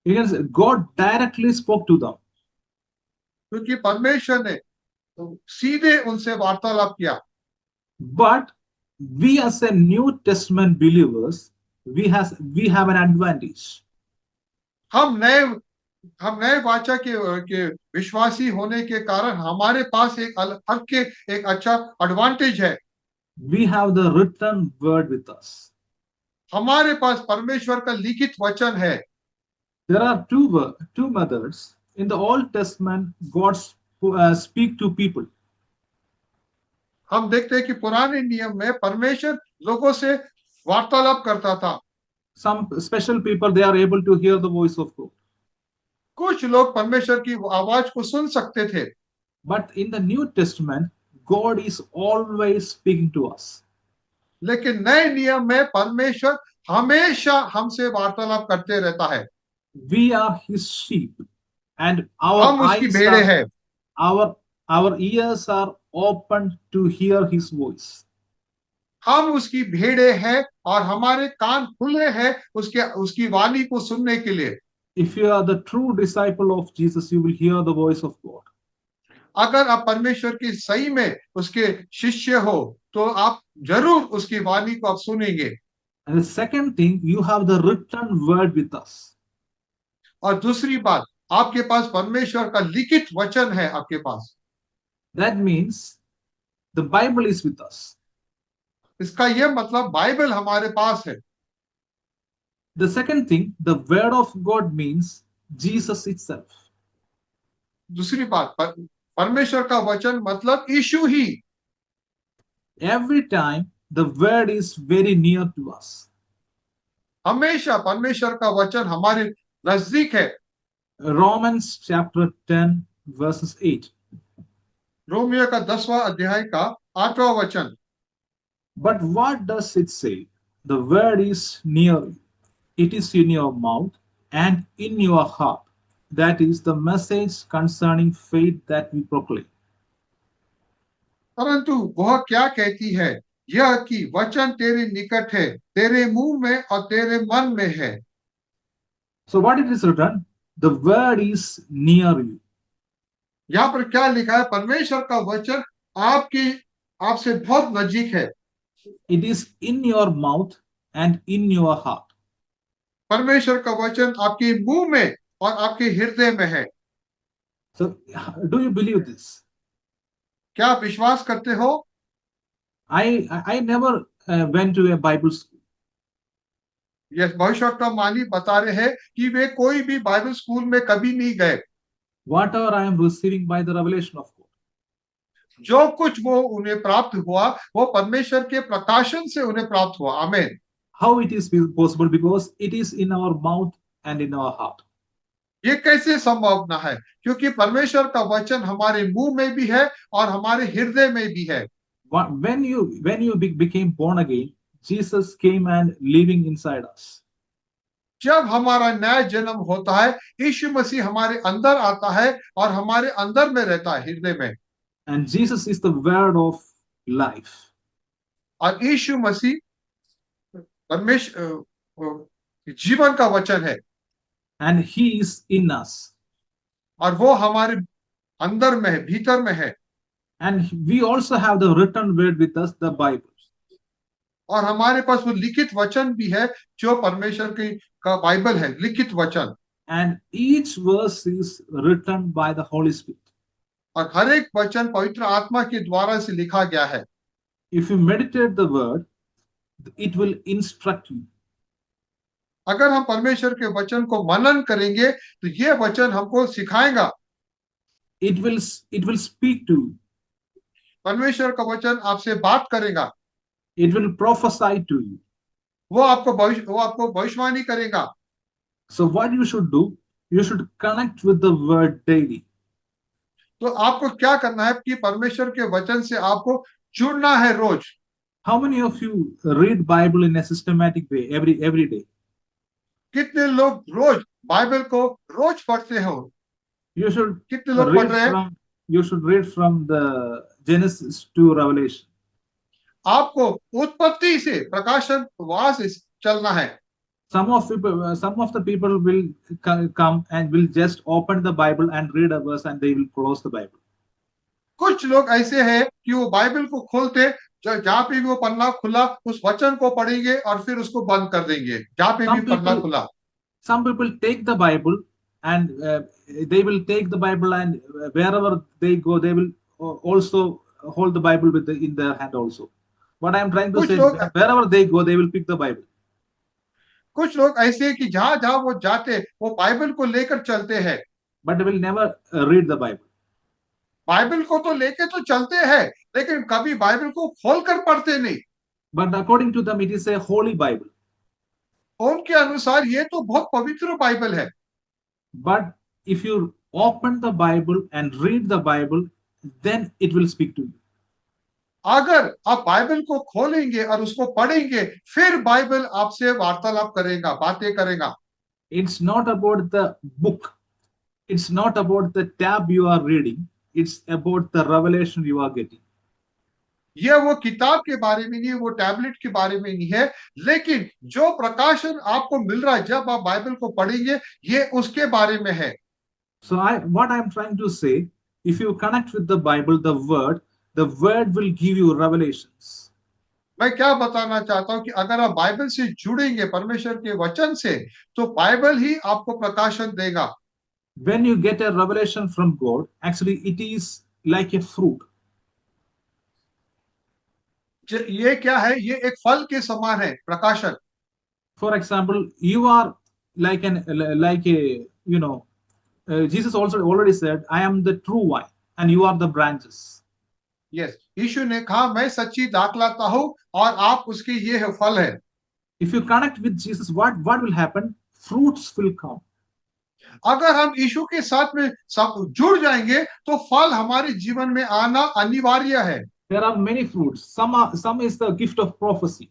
You can say God directly spoke to them. क्योंकि परमेश्वर ने सीधे उनसे वार्तालाप किया। But we as a New Testament believers, we have an advantage. हम नए वाचा के विश्वासी होने के कारण हमारे पास एक अच्छा एडवांटेज है। We have the written word with us. हमारे पास परमेश्वर का लिखित वचन है। There are two methods in the Old Testament. God speak to people. हम देखते हैं कि पुराने नियम में परमेश्वर लोगों से वार्तालाप करता था। Some special people, they are able to hear the voice of God. कुछ लोग परमेश्वर की आवाज को सुन सकते थे। But in the New Testament, God is always speaking to us. लेकिन नए नियम में परमेश्वर हमेशा हमसे वार्तालाप करते रहता है। We are His sheep, and our हम उसकी eyes भेड़े are, हैं। our ears are open to hear His voice. हम उसकी भेड़े हैं और हमारे कान खुले हैं उसकी वाणी को सुनने के लिए। If you are the true disciple of Jesus, you will hear the voice of God. अगर आप परमेश्वर की सही में उसके शिष्य हो तो आप जरूर उसकी वाणी को आप सुनेंगे। And the second thing, you have the written word with us. और दूसरी बात, आपके पास परमेश्वर का लिखित वचन है आपके पास। That means the Bible is with us. इसका यह मतलब बाइबल हमारे पास है। The second thing, the word of God means Jesus itself. दूसरी बात, परमेश्वर का वचन मतलब यीशु ही। Every time the word is very near to us. हमेशा परमेश्वर का वचन हमारे नजदीक है। Romans chapter 10 verses 8. रोमियो का 10वां अध्याय का 8वां वचन। But what does it say? The word is near you. It is in your mouth and in your heart. That is the message concerning faith that we proclaim. परंतु वह क्या कहती है? यह कि वचन तेरे निकट है, तेरे मुंह में और तेरे मन में है। So what it is written? The word is near you. यहाँ पर क्या लिखा है? परमेश्वर का वचन आपसे बहुत नजदीक है। It is in your mouth and in your heart. परमेश्वर का वचन आपके मुंह में और आपके हृदय में है। So do you believe this? क्या आप विश्वास करते हो? I never went to a Bible school. यह भविष्यवाणी बता रहे हैं कि वे कोई भी बाइबल स्कूल में कभी नहीं गए। Whatever I am receiving by the revelation of God. जो कुछ वो उन्हें प्राप्त हुआ वो परमेश्वर के प्रकाशन से उन्हें प्राप्त हुआ। आमीन। How it is possible? Because it is in our mouth and in our heart. ये कैसे संभव ना है? क्योंकि परमेश्वर का वचन हमारे मुंह में भी है और हमारे हृदय में भी है। When you became born again, Jesus came and living inside us. जब हमारा नया जन्म होता है, यीशु मसीह हमारे अंदर आता है और हमारे अंदर में रहता है, हृदय में। And Jesus is the word of life. और यीशु मसीह परमेश्वर जीवन का वचन है And he is in us. और वो हमारे अंदर में है, भीतर में है। And we also have the written word with us, the Bible. और हमारे पास वो लिखित वचन भी है जो परमेश्वर की का बाइबल है, लिखित वचन। And each verse is written by the Holy Spirit. और हर एक वचन पवित्र आत्मा के द्वारा से लिखा गया है। If you meditate the word, it will instruct you. अगर हम परमेश्वर के वचन को मनन करेंगे तो ये वचन हमको सिखाएगा। It will speak to you. परमेश्वर का वचन आपसे बात करेगा। It will prophesy to you. वो आपको भविष्यवाणी करेगा। So what you should do, you should connect with the word daily. तो आपको क्या करना है कि परमेश्वर के वचन से आपको जुड़ना है रोज। How many of you read Bible in a systematic way every day? कितने लोग रोज बाइबल को रोज पढ़ते हो? You should कितने लोग पढ़ रहे हैं? read from the Genesis to Revelation. आपको उत्पत्ति से प्रकाशन वहां से चलना है। Some of the people will come and will just open the Bible and read a verse and they will close the Bible. कुछ लोग ऐसे हैं कि वो बाइबल को खोलते, जहाँ पे भी वो पन्ना खुला उस वचन को पढ़ेंगे और फिर उसको बंद कर देंगे, जहाँ पे भी पन्ना खुला। Some people take the Bible and they will take the Bible and wherever they go they will also hold the Bible in their hand also. What I am trying to say, wherever they go they will pick the Bible. कुछ लोग ऐसे कि जहां जहां वो जाते वो Bible को लेकर चलते हैं, but they will never read the Bible. Bible को तो लेके तो चलते हैं लेकिन कभी बाइबल को खोलकर पढ़ते नहीं। But according to them it is a holy Bible. उनके अनुसार ये तो बहुत पवित्र बाइबल है। But if you open the Bible and read the Bible, then it will speak to you. अगर आप बाइबल को खोलेंगे और उसको पढ़ेंगे फिर बाइबल आपसे वार्तालाप करेगा, बातें करेगा। It's not about the book. It's not about the tab you are reading. It's about the revelation you are getting. यह वो किताब के बारे में नहीं, वो टैबलेट के बारे में नहीं है, लेकिन जो प्रकाशन आपको मिल रहा है जब आप बाइबल को पढ़ेंगे ये उसके बारे में है। So what I'm trying to say, if you connect with the Bible, the word will give you revelations. मैं क्या बताना चाहता हूं कि अगर आप बाइबल से जुड़ेंगे परमेश्वर के वचन से तो बाइबल ही आपको प्रकाशन देगा। When you get a revelation from God, actually it is like a fruit. ये क्या है? ये एक फल के समान है, प्रकाशन। For example, you are like Jesus also already said, I am the true vine and you are the branches. Yes, यीशु ने कहा मैं सच्ची दाख लाता हूं और आप उसके ये है फल है। If you connect with Jesus, what will happen? Fruits will come. अगर हम यीशु के साथ में सब जुड़ जाएंगे तो फल हमारे जीवन में आना अनिवार्य है। There are many fruits. Some is the gift of prophecy.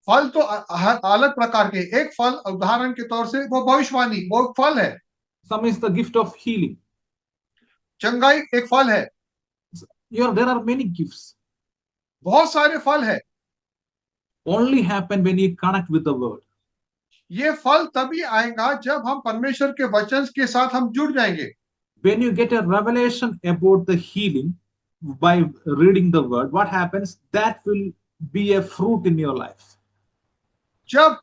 फल तो अलग प्रकार के, एक फल उदाहरण के तौर से वो भविष्यवाणी, वो फल है। Some is the gift of healing. चंगाई एक फल है। There are many gifts. बहुत सारे फल है। Only happen when you connect with the word. ये फल तभी आएगा जब हम परमेश्वर के वचन के साथ हम जुड़ जाएंगे। When you get a revelation about the healing by reading the word, what happens? That will be a fruit in your life. जब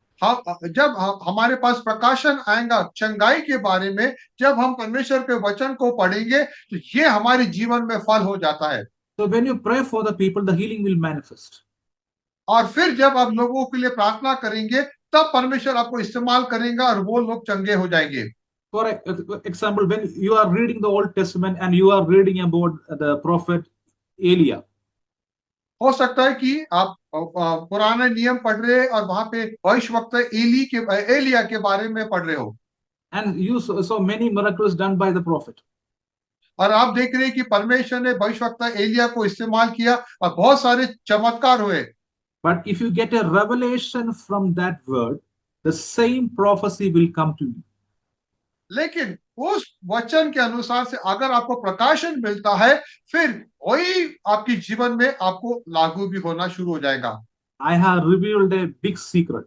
हमारे पास प्रकाशन आएगा चंगाई के बारे में, जब हम परमेश्वर के वचन को पढ़ेंगे तो ये हमारे जीवन में फल हो जाता है। So when you pray for the people, the healing will manifest. और फिर जब आप लोगों के लिए प्रार्थना करेंगे तब परमेश्वर आपको इस्तेमाल करेगा और वो लोग चंगे हो जाएंगे। For example, when you are reading the Old Testament and you are reading about the prophet Elijah. हो सकता है कि आप पुराने नियम पढ़ रहे और वहां पे भविष्यवक्ता एलिया के बारे में पढ़ रहे हो, and you saw many miracles done by the prophet. और आप देख रहे हैं कि परमेश्वर ने भविष्यवक्ता एलिया को इस्तेमाल किया और बहुत सारे चमत्कार हुए। But if you get a revelation from that word, the same prophecy will come to you. लेकिन उस वचन के अनुसार से अगर आपको प्रकाशन मिलता है, फिर वही आपके जीवन में आपको लागू भी होना शुरू हो जाएगा। I have revealed a big secret.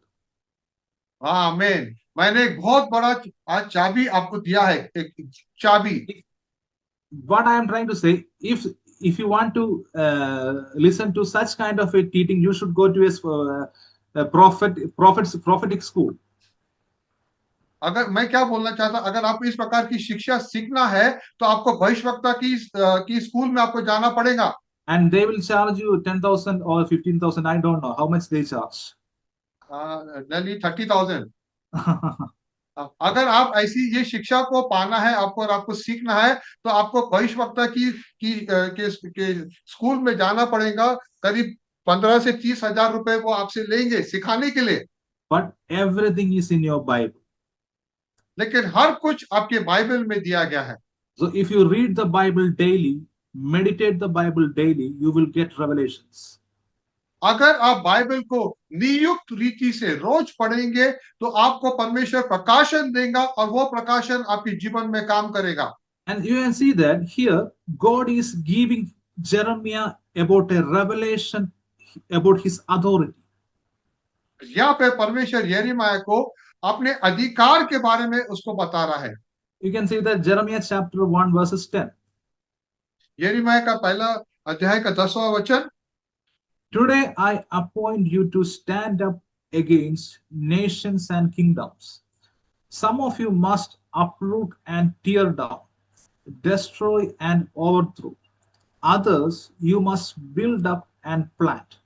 आमीन। मैंने एक बहुत बड़ा आज चाबी आपको दिया है, एक चाबी। What I am trying to say, if you want to listen to such kind of a teaching, you should go to a prophetic school. अगर मैं क्या बोलना चाहता, अगर आपको इस प्रकार की शिक्षा सीखना है तो आपको भविष्यवक्ता की स्कूल में आपको जाना पड़ेगा। And they will charge you 10,000 or 15,000. I don't know how much they charge. नेली 30,000। अगर आप ऐसी ये शिक्षा को पाना है आपको और आपको सीखना है तो आपको भविष्यवक्ता के स्कूल में जाना पड़ेगा। करीब 15 से 30 हजार रुपए वो आपसे लेंगे सिखाने के लिए। But everything is in your Bible. लेकिन हर कुछ आपके बाइबल में दिया गया है। So if you read the Bible daily, meditate the Bible daily, you will get revelations. अगर आप बाइबल को नियुक्त रीति से रोज पढ़ेंगे तो आपको परमेश्वर प्रकाशन देगा और वो प्रकाशन आपके जीवन में काम करेगा। And you can see that here God is giving Jeremiah about a revelation about his authority. यहाँ पे परमेश्वर यिर्मयाह को अपने अधिकार के बारे में उसको बता रहा है। You can see that Jeremiah chapter 1 verses 10. यिर्मयाह का पहला अध्याय का 10वां वचन, Today I appoint you to stand up against nations and kingdoms. Some of you must uproot and tear down, destroy and overthrow. Others you must build up and plant.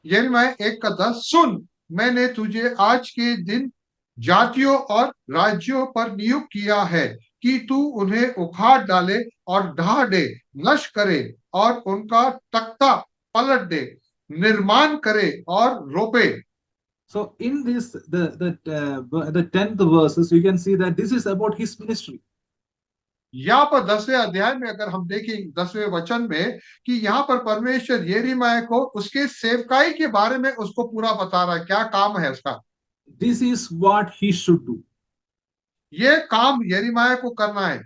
यिर्मयाह 1:10, सुन, मैंने तुझे आज के दिन जातियों और राज्यों पर नियुक्त किया है कि तू उन्हें उखाड़ डाले और ढा दे, नष्ट करे और उनका तख्ता पलट दे, निर्माण करे और रोपे। So in this the 10th verses, you can see that this is about his ministry. यहाँ पर 10वें अध्याय में अगर हम देखें 10वें वचन में कि यहाँ पर परमेश्वर यिर्मयाह को उसके सेवकाई के बारे में उसको पूरा बता रहा है, क्या काम है उसका। This is what he should do. ये काम यिर्मयाह को करना है।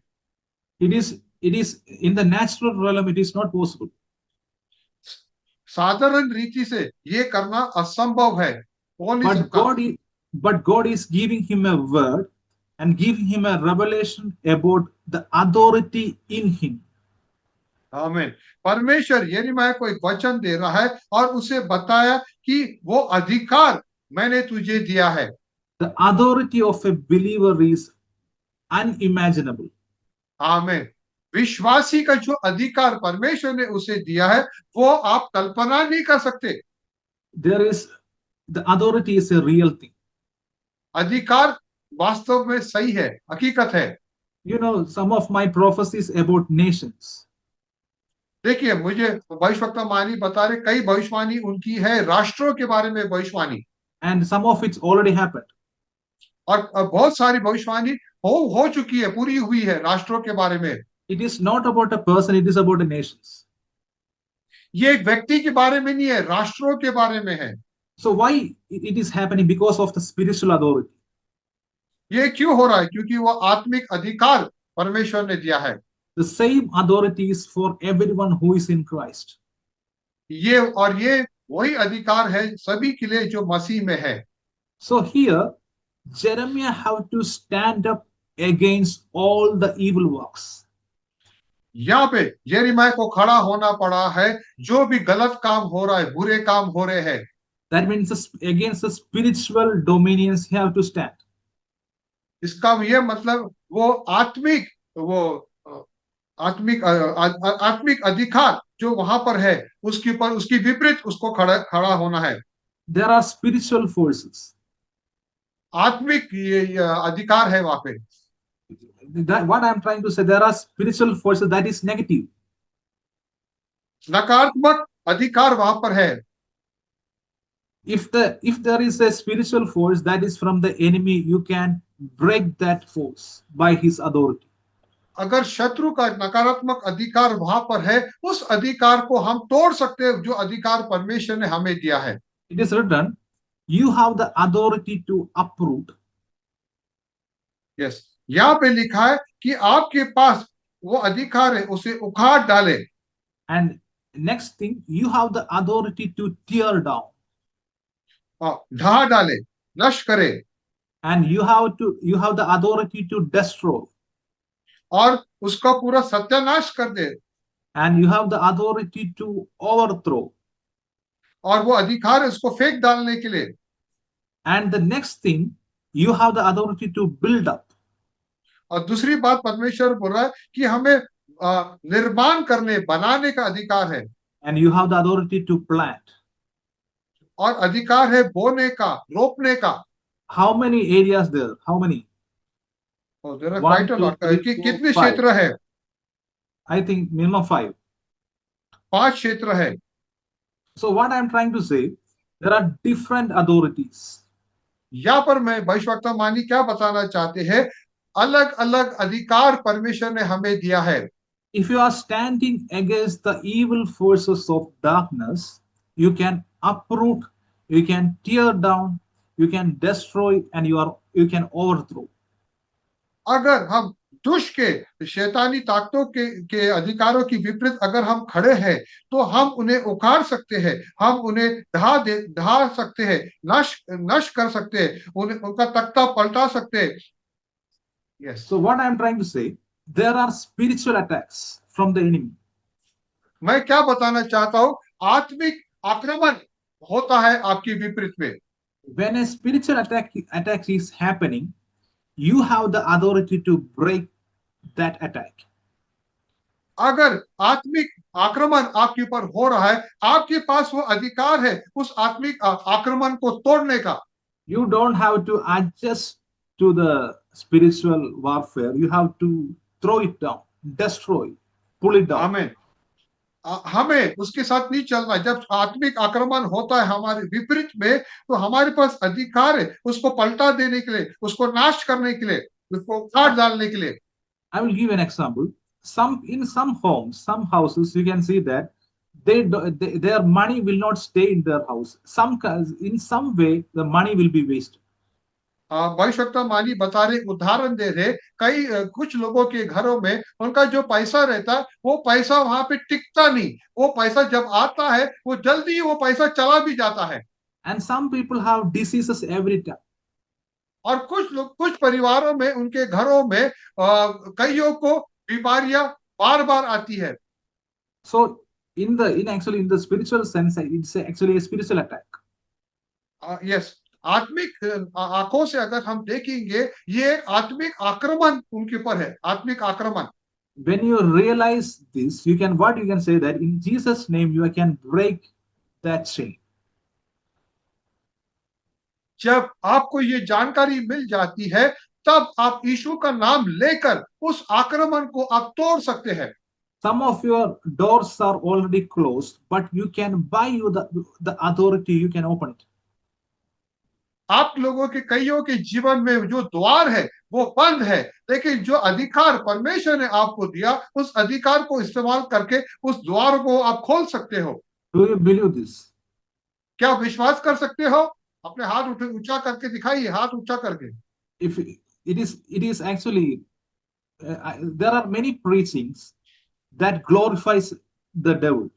It is in the natural realm, it is not possible. साधारण रीति से ये करना असंभव है, हो नहीं सकता। But God is giving him a word and giving him a revelation about the authority in him. आमीन। परमेश्वर यिर्मयाह को एक वचन दे रहा है और उसे बताया कि वो अधिकार मैंने तुझे दिया है। The authority of a believer is unimaginable. आमीन। विश्वासी का जो अधिकार परमेश्वर ने उसे दिया है वो आप कल्पना नहीं कर सकते। The authority is a real thing. अधिकार वास्तव में सही है, हकीकत है। You know, some of my prophecies about nations. देखिए, मुझे भविष्यवक्ता मानी बता रहे, कई भविष्यवाणी उनकी है राष्ट्रों के बारे में भविष्यवाणी। And some of it's already happened. और बहुत सारी भविष्यवाणी हो चुकी है, पूरी हुई है राष्ट्रों के बारे में। It is not about a person, it is about the nations. ये एक व्यक्ति के बारे में नहीं है, राष्ट्रों के बारे में है। So why it is happening? Because of the spiritual authority. ये क्यों हो रहा है? क्योंकि वो आत्मिक अधिकार परमेश्वर ने दिया है। The same authority is for everyone who is in Christ. ये वही अधिकार है सभी के लिए जो मसीह में है। So here Jeremiah have to stand up against all the evil works. यहाँ पे यिर्मयाह को खड़ा होना पड़ा है, जो भी गलत काम हो रहा है, बुरे काम हो रहे हैं। That means against the spiritual dominions he have to stand. इसका ये मतलब वो आत्मिक अधिकार जो वहां पर है उसके ऊपर उसकी विपरीत उसको खड़ा होना है। There are spiritual forces. आत्मिक अधिकार है वहां पे। What I am trying to say, there are spiritual forces that is negative. नकारात्मक अधिकार वहां पर है। If there is a spiritual force that is from the enemy, you can break that force by his authority. अगर शत्रु का नकारात्मक अधिकार वहां पर है, उस अधिकार को हम तोड़ सकते हैं, जो अधिकार परमेश्वर ने हमें दिया है। It is written, you have the authority to uproot. Yes, यहाँ पे लिखा है कि आपके पास वो अधिकार है, उसे उखाड़ डाले। And next thing, you have the authority to tear down. ढा डाले, नष्ट करे। And you have the authority to destroy. और उसका पूरा सत्यानाश कर दे। And you have the authority to overthrow. और वो अधिकार है उसको फेंक डालने के लिए। And the next thing, you have the authority to build up. और दूसरी बात परमेश्वर बोल रहा है कि हमें निर्माण करने, बनाने का अधिकार है। And you have the authority to plant. और अधिकार है बोने का, रोपने का। How many areas there? How many? there are One, quite a two, lot। three, कि four, कितने five. क्षेत्र है? I think minimum 5. 5 क्षेत्र है। So what I'm trying to say, there are different authorities. यहाँ पर मैं भविष्यवक्ता मानी क्या बताना चाहते हैं, अलग अलग अधिकार परमेश्वर ने हमें दिया है। If you are standing against the evil forces of darkness, you can uproot, you can tear down, you can destroy, and you can overthrow. अगर हम दुष्ट के, शैतानी ताकतों के अधिकारों की विपरीत अगर हम खड़े हैं, तो हम उन्हें उखाड़ सकते हैं, हम उन्हें ढा सकते हैं, नष्ट कर सकते हैं, उनका तख्ता पलटा सकते हैं। Yes. So what I am trying to say, there are spiritual attacks from the enemy. मैं क्या बताना चाहता हूं, आत्मिक आक्रमण होता है आपकी विपरीत में। When a spiritual attack is happening, you have the authority to break that attack. अगर आत्मिक आक्रमण आपके ऊपर हो रहा है, आपके पास वो अधिकार है उस आत्मिक आक्रमण को तोड़ने का। You don't have to adjust to the spiritual warfare. You have to throw it down, destroy, pull it down. आमीन। हमें उसके साथ नहीं चलना। जब आत्मिक आक्रमण होता है हमारे विपरीत में, तो हमारे पास अधिकार है उसको पलटा देने के लिए, उसको नाश करने के लिए, उसको उखाड़ डालने के लिए। I will give an example. In some homes, some houses, you can see that their money will not stay in their house. In some way, the money will be wasted. भविष्यवक्ता माली बता रहे, उदाहरण दे रहे, कई कुछ लोगों के घरों में उनका जो पैसा रहता है, वो पैसा वहां पे टिकता नहीं। वो पैसा जब आता है, वो जल्दी वो पैसा चला भी जाता है। And some people have diseases every time. और कुछ परिवारों में, उनके घरों में कईयों को बीमारियां बार बार आती है। So in the spiritual sense, it's actually a spiritual attack. Yes, आत्मिक आंखों से अगर हम देखेंगे, ये आत्मिक आक्रमण उनके ऊपर है, आत्मिक आक्रमण। When you realize this, you can say that in Jesus' name you can break that chain. जब आपको ये जानकारी मिल जाती है, तब आप यीशु का नाम लेकर उस आक्रमण को आप तोड़ सकते हैं। Some of your doors are already closed, but you can by the authority you can open it. आप लोगों के कईयों के जीवन में जो द्वार है वो बंद है, लेकिन जो अधिकार परमेश्वर ने आपको दिया, उस अधिकार को इस्तेमाल करके उस द्वार को आप खोल सकते हो। Do you believe this? क्या विश्वास कर सकते हो? अपने हाथ ऊंचा करके दिखाइए, हाथ ऊंचा करके। If it is actually there are many preachings that glorifies the devil.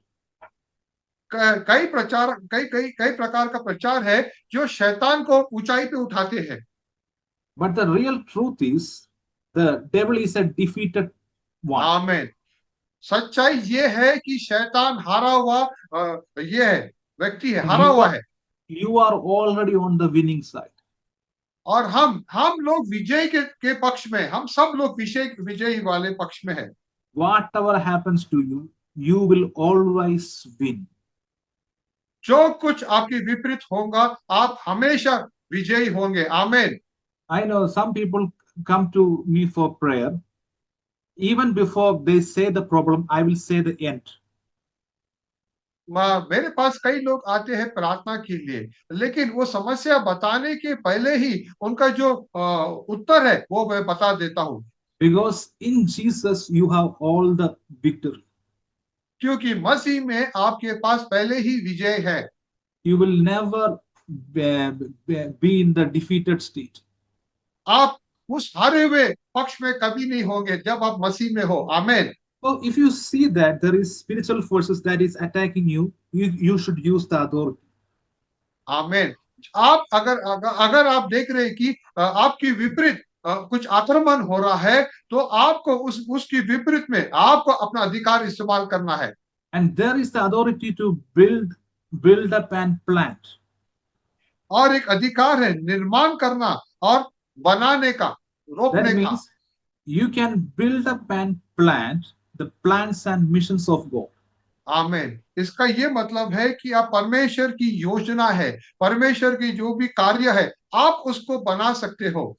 कई प्रकार का प्रचार है जो शैतान को ऊंचाई पे उठाते हैं। But the real truth is the devil is a defeated one. आमीन। सच्चाई ये है कि शैतान हारा हुआ ये है, व्यक्ति है, हारा हुआ है। You are already on the winning side. और हम लोग विजय के पक्ष में, हम सब लोग विजयी वाले पक्ष में है। Whatever happens to you, you will always win. जो कुछ आपके विपरीत होगा, आप हमेशा विजयी होंगे। आमीन। I know some people come to me for prayer. Even before they say the problem, I will say the end. मेरे पास कई लोग आते हैं प्रार्थना के लिए, लेकिन वो समस्या बताने के पहले ही उनका जो उत्तर है वो मैं बता देता हूँ। Because in Jesus you have all the victory. क्योंकि मसीह में आपके पास पहले ही विजय है। You will never be in the defeated state. आप उस हारे हुए पक्ष में कभी नहीं होंगे जब आप मसीह में हो। आमीन। So if you see that there is spiritual forces that is attacking you, you should use the authority. आमीन। आप अगर आप देख रहे हैं कि आपकी विपरीत कुछ आक्रमण हो रहा है, तो आपको उसकी विपरीत में आपको अपना अधिकार इस्तेमाल करना है। And there is the authority to build up and plant. और एक अधिकार है निर्माण करना और बनाने का, That रोपने का। means you can build up and plant the plans and missions of God. आमीन। इसका ये मतलब है कि आप परमेश्वर की योजना है, परमेश्वर की जो भी कार्य है, आप उसको बना सकते हो।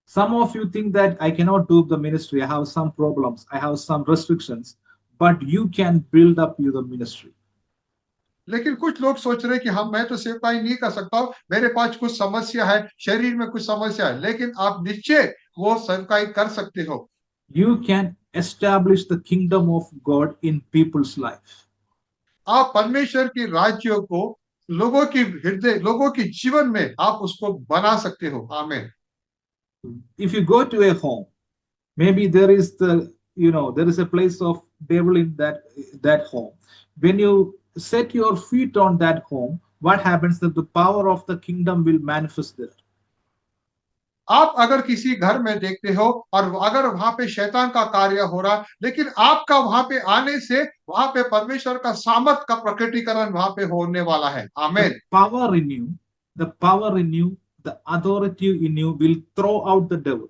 Some of you think that I cannot do the ministry, I have some problems, I have some restrictions, but you can build up the ministry. लेकिन कुछ लोग सोच रहे हैं कि मैं तो सेवकाई नहीं कर सकता हूं, मेरे पास कुछ समस्या है, शरीर में कुछ समस्या है, लेकिन आप निश्चय वो सेवकाई कर सकते हो। You can establish the kingdom of God in people's life. आप परमेश्वर के राज्य को लोगों की हृदय, लोगों के जीवन में आप उसको बना सकते हो। आमीन। If you go to a home, maybe there is there is a place of devil in that home. When you set your feet on that home, what happens that the power of the kingdom will manifest there. आप अगर किसी घर में देखते हो और अगर वहां पे शैतान का कार्य हो रहा, लेकिन आपका वहां पे आने से वहां पे परमेश्वर का सामर्थ का प्रकटीकरण वहां पे होने वाला है। आमीन। The power in you, the authority in you will throw out the devil.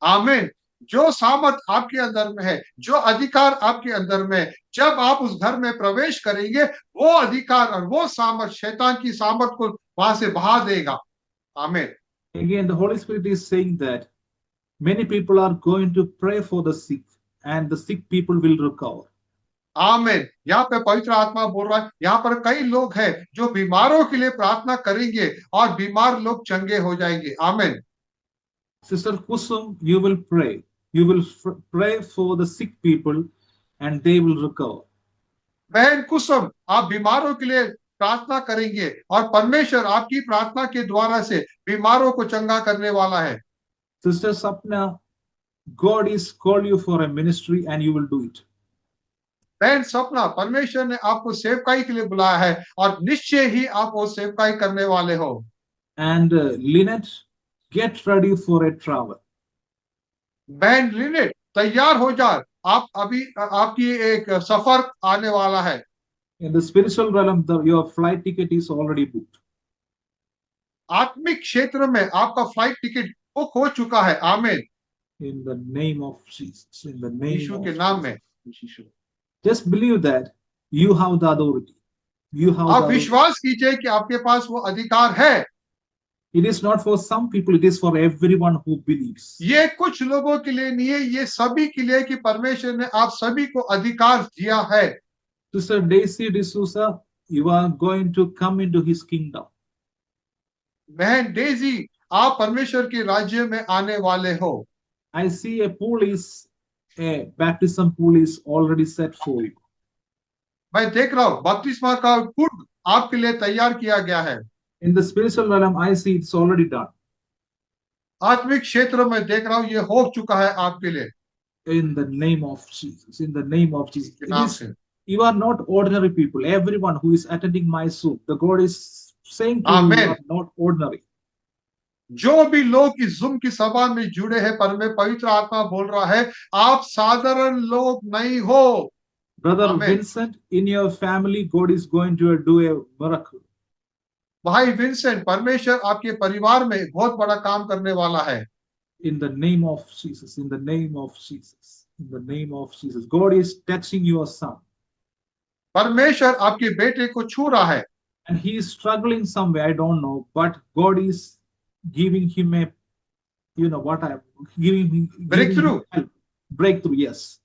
आमीन। जो सामर्थ आपके अंदर में है, जो अधिकार आपके अंदर में है, जब आप उस घर में प्रवेश करेंगे, वो अधिकार और वो सामर्थ शैतान की सामर्थ को वहां से बहा देगा। आमीन। Again, the Holy Spirit is saying that many people are going to pray for the sick, and the sick people will recover. आमीन। यहाँ पे पवित्र आत्मा बोल रहा है, यहाँ पर कई लोग हैं जो बीमारों के लिए प्रार्थना करेंगे और बीमार लोग चंगे हो जाएंगे। आमीन। Sister Kusum, you will pray. You will pray for the sick people, and they will recover. बहन कुसुम, आप बीमारों के लिए प्रार्थना करेंगे और परमेश्वर आपकी प्रार्थना के द्वारा से बीमारों को चंगा करने वाला है। Sister Sapna, God is called you for a ministry, and you will do it. बहन सपना, परमेश्वर ने आपको सेवकाई के लिए बुलाया है और निश्चय ही आप वो सेवकाई करने वाले हो। And Lynette, get ready for a travel. बहन लिनेट, तैयार हो जा, आप अभी आपकी एक सफर आने वाला है। In the spiritual realm, your flight ticket is already booked. आत्मिक क्षेत्र में आपका फ्लाइट टिकट बुक हो चुका है। आमीन। In the name of Jesus. In the name Yeshu of के नाम में। Just believe that you have the authority. You have आप the विश्वास कीजिए कि आपके पास वो अधिकार है। It is not for some people, it is for everyone who believes. ये कुछ लोगों के लिए नहीं है, ये सभी के लिए कि परमेश्वर ने आप सभी को अधिकार दिया है। Sister Daisy D'Souza, you are going to come into his kingdom. बहन डेजी, आप परमेश्वर के राज्य में आने वाले हो। I see a baptism pool is already set for you. मैं देख रहा हूँ बपतिस्मा का कुंड आपके लिए तैयार किया गया है। In the spiritual realm, I see it's already done. आत्मिक क्षेत्र में देख रहा हूँ ये हो चुका है आपके लिए। In the name of Jesus. In the name of Jesus. के नाम से। You are not ordinary people. Everyone who is attending my Zoom, the God is saying to you, Amen. you are not ordinary. जो भी लोग इस जुम की सभा में जुड़े हैं, पवित्र आत्मा बोल रहा है, आप साधारण लोग नहीं हो। Brother Amen. Vincent, in your family, God is going to do a miracle. भाई विंसेंट, परमेश्वर आपके परिवार में बहुत बड़ा काम करने वाला है। In the name of Jesus, in the name of Jesus, in the name of Jesus. God is touching your son. परमेश्वर आपके बेटे को छू रहा है। And he is struggling somewhere, I don't know, but God is giving him a, giving Breakthrough. him help. Breakthrough, yes.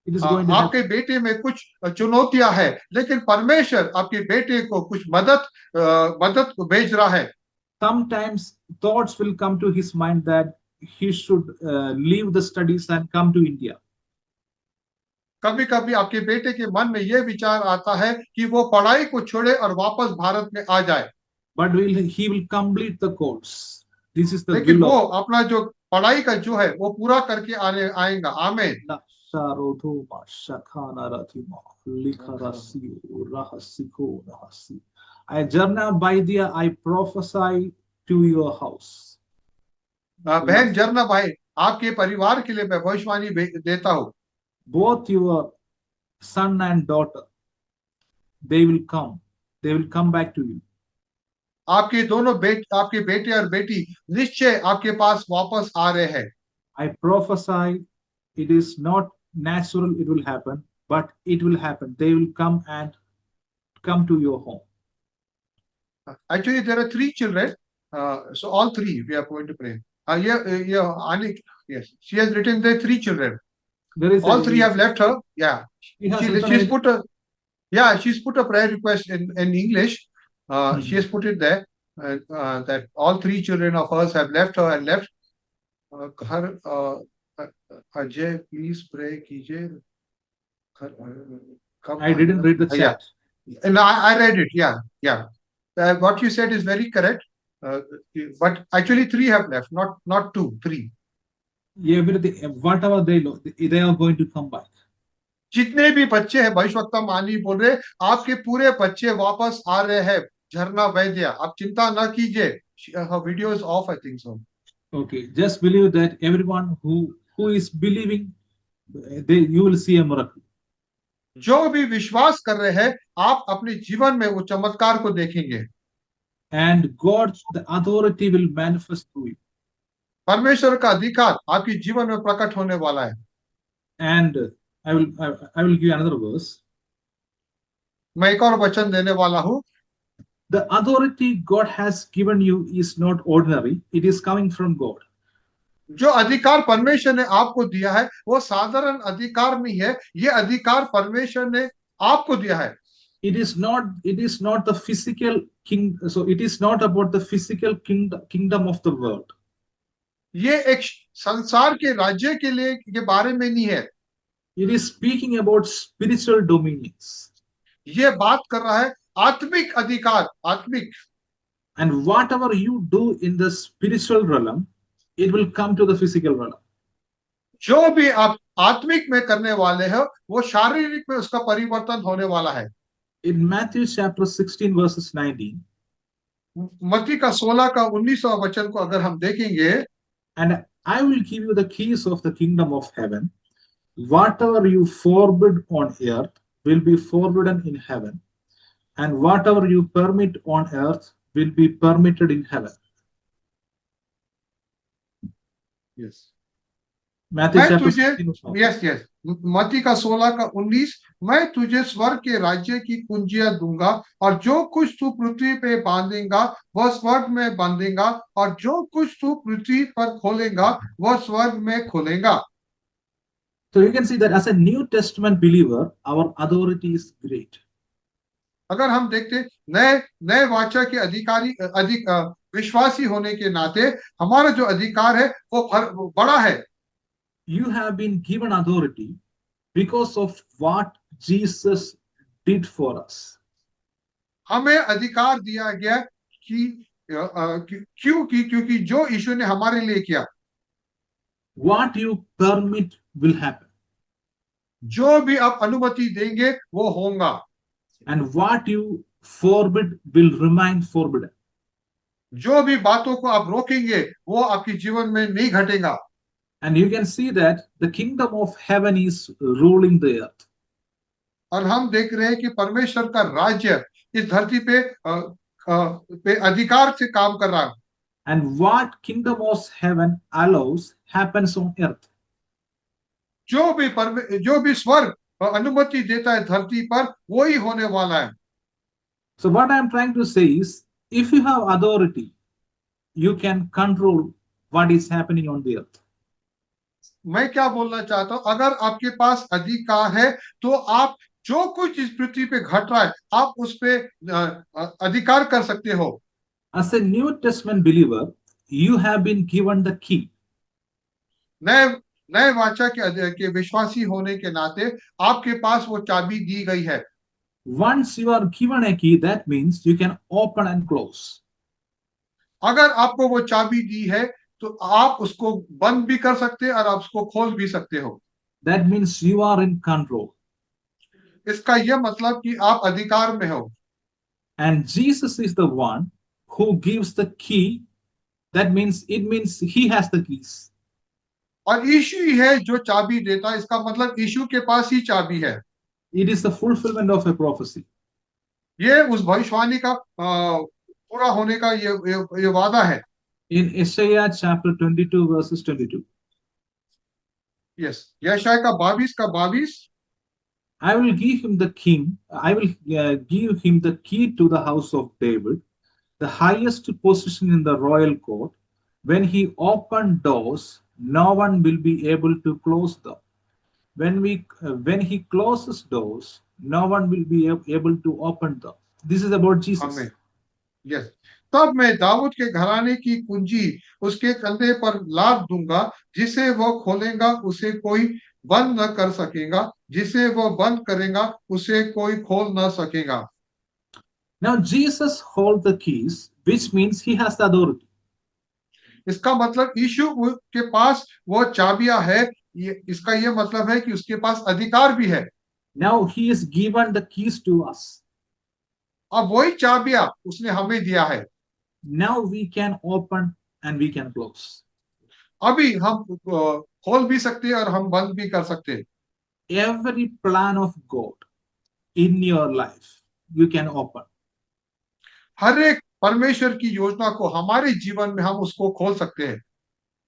It is going to happen. आपके बेटे में कुछ चुनौतियां है, लेकिन परमेश्वर आपके बेटे को कुछ मदद को भेज रहा है। Sometimes thoughts will come to his mind that he should leave the studies and come to India. कभी कभी आपके बेटे के मन में यह विचार आता है कि वो पढ़ाई को छोड़े और वापस भारत में आ जाए, But he will complete the course. This is the लेकिन will वो of अपना जो पढ़ाई का जो है वो पूरा करके आएगा। आमीन। Sharodhoma Shakhana Rathima Likharasi Rahasiko Rahasi. I Jarna Baidia, I prophesy to your house. बहन जरना भाई, आपके परिवार के लिए मैं भविष्यवाणी देता हूँ। Both your son and daughter, they will come back to you. आपके बेटे और बेटी निश्चय आपके पास वापस आ रहे हैं। I prophesy, it is not natural, it will happen, but it will happen. They will come to your home. Actually, there are 3 children. So all 3 we are going to pray. Anik, yes, she has written there 3 children. There is All 3 have left her. Yeah, she's put a prayer request in English. She has put it there that all 3 children of hers have left her and left. Ajay, please pray कीजिए. I didn't read the chat. And I read it. Yeah. What you said is very correct. But actually 3 have left, not 2, 3. Everything, whatever they know, they are going to come back. जितने भी बच्चे हैं, भविष्यवक्ता मानी बोल रहे, आपके पूरे बच्चे वापस आ रहे हैं। झरना वैद्य, आप चिंता न कीजिए। Her video is off, I think so. Okay, just believe that everyone who is believing, you will see a miracle. जो भी विश्वास कर रहे हैं, आप अपने जीवन में वो चमत्कार को देखेंगे। And God's the authority will manifest through you. परमेश्वर का अधिकार आपके जीवन में प्रकट होने वाला है। And I will give another verse. मैं एक और वचन देने वाला हूँ। The authority God has given you is not ordinary, it is coming from God. जो अधिकार परमेश्वर ने आपको दिया है वो साधारण अधिकार नहीं है, ये अधिकार परमेश्वर ने आपको दिया है। It is not the physical king, so it is not about the physical kingdom of the world. ये एक संसार के राज्य के लिए के बारे में नहीं है। It is speaking about spiritual dominions. ये बात कर रहा है आत्मिक अधिकार, आत्मिक। And whatever you do in the spiritual realm, it will come to the physical realm. जो भी आप आत्मिक में करने वाले हो वो शारीरिक में उसका परिवर्तन होने वाला है। In Matthew chapter 16 verses 19, मत्ती का 16 का 19वां वचन को अगर हम देखेंगे, and I will give you the keys of the kingdom of heaven. Whatever you forbid on earth will be forbidden in heaven, and whatever you permit on earth will be permitted in heaven. yes. Matthew मैं chapter तुझे 16. Yes मत्ती का 16 का 19, मैं तुझे स्वर्ग के राज्य की कुंजियां दूंगा और जो कुछ तू पृथ्वी पे बांधेगा वह स्वर्ग में बांधेगा और जो कुछ तू पृथ्वी पर खोलेगा वह स्वर्ग में खोलेगा। So you can see that as a New Testament believer, our authority is great. अगर हम देखते नए वाचा के अधिक विश्वासी होने के नाते हमारा जो अधिकार है वो बड़ा है। You have been given authority because of what Jesus did for us. हमें अधिकार दिया गया क्योंकि जो यीशु ने हमारे लिए किया। What you permit will happen. जो भी आप अनुमति देंगे वो होगा। And what you forbid will remain forbidden. जो भी बातों को आप रोकेंगे वो आपके जीवन में नहीं घटेगा। And you can see that the kingdom of heaven is ruling the earth. और हम देख रहे हैं कि परमेश्वर का राज्य इस धरती पे अधिकार से काम कर रहा है। And what kingdom of heaven allows happens on earth. जो भी स्वर्ग अनुमति देता है धरती पर वही होने वाला है। So what I am trying to say is, if you have authority, you can control what is happening on the earth. मैं क्या बोलना चाहता हूं, अगर आपके पास अधिकार है तो आप जो कुछ इस पृथ्वी पे घट रहा है आप उस पे अधिकार कर सकते हो। As a New Testament believer, you have been given the key. नए नए वाचा के विश्वासी होने के नाते आपके पास वो चाबी दी गई है। Once you are given a key, that means you can open and close. अगर आपको वो चाबी दी है तो आप उसको बंद भी कर सकते हैं और आप उसको खोल भी सकते हो। That means you are in control. इसका यह मतलब कि आप अधिकार में हो। And Jesus is the one who gives the key. That means it means he has the keys. और यीशु ही है जो चाबी देता है, इसका मतलब यीशु के पास ही चाबी है। It is the fulfillment of a prophecy. ये उस भविष्यवाणी का पूरा होने का ये वादा है। In Isaiah chapter 22, verses 22. Yes, यशाया का 22 I will give him the king. I will give him the key to the house of David, the highest position in the royal court. When he opened doors, no one will be able to close them. When he closes doors, no one will be able to open them. This is about Jesus. हमें yes, तब मैं दाऊद के घराने की कुंजी उसके कंधे पर लाद दूंगा, जिसे वो खोलेगा उसे कोई बंद न कर सकेगा, जिसे वो बंद करेगा उसे कोई खोल न सकेगा। Now Jesus holds the keys, which means he has the authority. इसका मतलब यीशु के पास वो चाबियां है, इसका ये मतलब है कि उसके पास अधिकार भी है। Now he is given the keys to us. अब वही चाबियां उसने हमें दिया है। Now we can open and we can close. अभी हम खोल भी सकते हैं और हम बंद भी कर सकते हैं। Every plan of God in your life, you can open. हर एक परमेश्वर की योजना को हमारे जीवन में हम उसको खोल सकते हैं।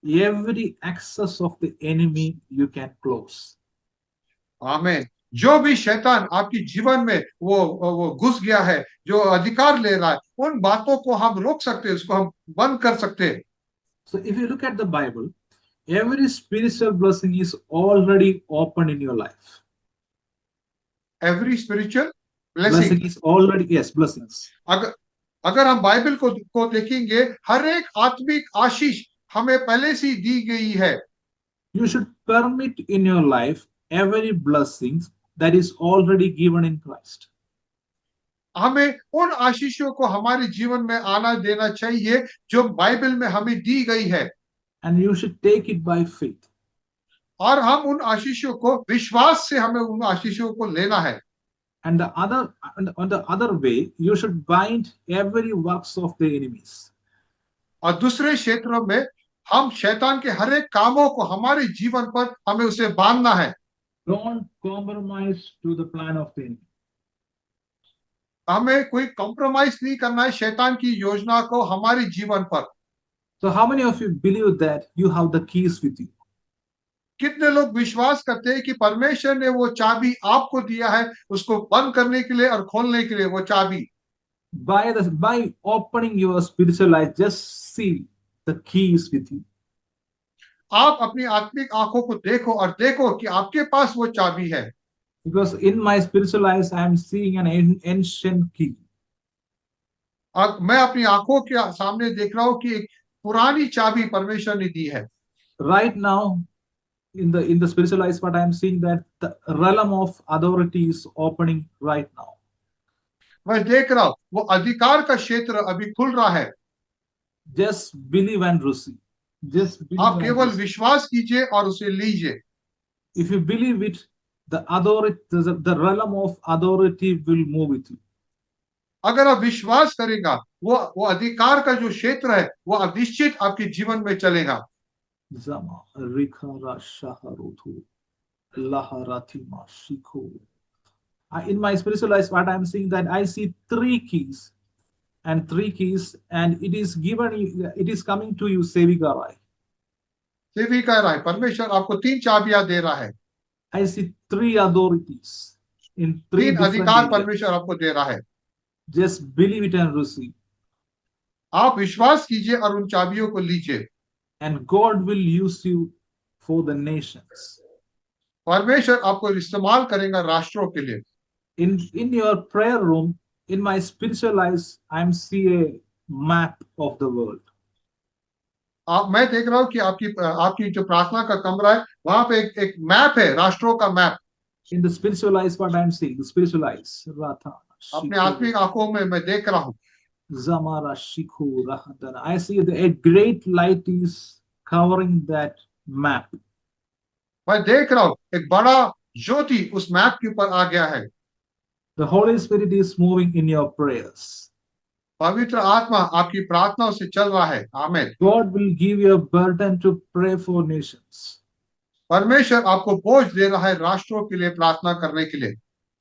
Every access of the enemy, you can close. आमीन। जो भी शैतान आपके जीवन में वो घुस गया है, जो अधिकार ले रहा है, उन बातों को हम रोक सकते हैं, उसको हम बंद कर सकते हैं। So if you look at the Bible, every spiritual blessing is already open in your life. Every spiritual Blessing blessing, is already, yes, blessings. अगर अगर हम बाइबल को देखेंगे, हर एक आत्मिक आशीष हमें पहले से ही दी गई है। You should permit in your life every blessing that is already given in Christ. हमें उन आशीषों को हमारे जीवन में आना देना चाहिए जो बाइबल में हमें दी गई है, And you should take it by faith. और हम उन आशीषों को विश्वास से हमें उन आशीषों को लेना है। And on the other way, you should bind every works of the enemies. और दूसरे क्षेत्रों में हम शैतान के हर एक कामों को हमारे जीवन पर हमें उसे बांधना है। Don't compromise to the plan of the enemy. हमें कोई कॉम्प्रोमाइज नहीं करना है शैतान की योजना को हमारे जीवन पर। So how many of you believe that you have the keys with you? कितने लोग विश्वास करते हैं कि परमेश्वर ने वो चाबी आपको दिया है, उसको बंद करने के लिए और खोलने के लिए वो चाबी। By opening your spiritual eyes, just see the keys with you. आप अपनी आत्मिक आंखों को देखो और देखो कि आपके पास वो चाबी है। Because in my spiritual eyes, I am seeing an ancient key. अब मैं अपनी आंखों के सामने देख रहा हूं कि एक पुरानी चाबी परमेश्वर ने दी है। Right now, in the spiritual eyes, what I am seeing that the realm of authority is opening right now. मैं देख रहा हूं वो अधिकार का क्षेत्र अभी खुल रहा है। Just believe and receive. Just believe आप and केवल receive. विश्वास कीजिए और उसे लीजिए। If you believe it, the realm of authority will move with you. अगर आप विश्वास करेगा, वो अधिकार का जो क्षेत्र है वो अब निश्चित आपके जीवन में चलेगा। Zama Rikara Shaharutu Laharatima Shiko. In my spiritual eyes, what I'm seeing that I see three keys, and it is given, it is coming to you, Sevikarai. सेवी कह रहा है परमेश्वर आपको 3 चाबियां दे रहा है। I see three authorities in 3 3 different अधिकार areas. परमेश्वर आपको दे रहा है। Just believe it and receive. आप विश्वास कीजिए और उन चाबियों को लीजिए। And God will use you for the nations. परमेश्वर आपको इस्तेमाल करेगा राष्ट्रों के लिए। In your prayer room, in my spiritual eyes, I'm see a map of the world. मैं देख रहा हूँ कि आपकी जो प्रार्थना का कमरा है वहां पे एक मैप है, राष्ट्रों का map. In the spiritual eyes, what I'm seeing, the spiritual eyes. Ratha, अपने आत्मिक आंखों में मैं देख रहा हूँ। Zamara Shikhu Rahadana. I see a great light is covering that map. मैं देख रहा हूँ एक बड़ा ज्योति उस मैप के ऊपर आ गया है। The Holy Spirit is moving in your prayers. पवित्र आत्मा आपकी प्रार्थनाओं से चल रहा है। आमीन। God will give you a burden to pray for nations. परमेश्वर आपको बोझ दे रहा है राष्ट्रों के लिए प्रार्थना करने के लिए।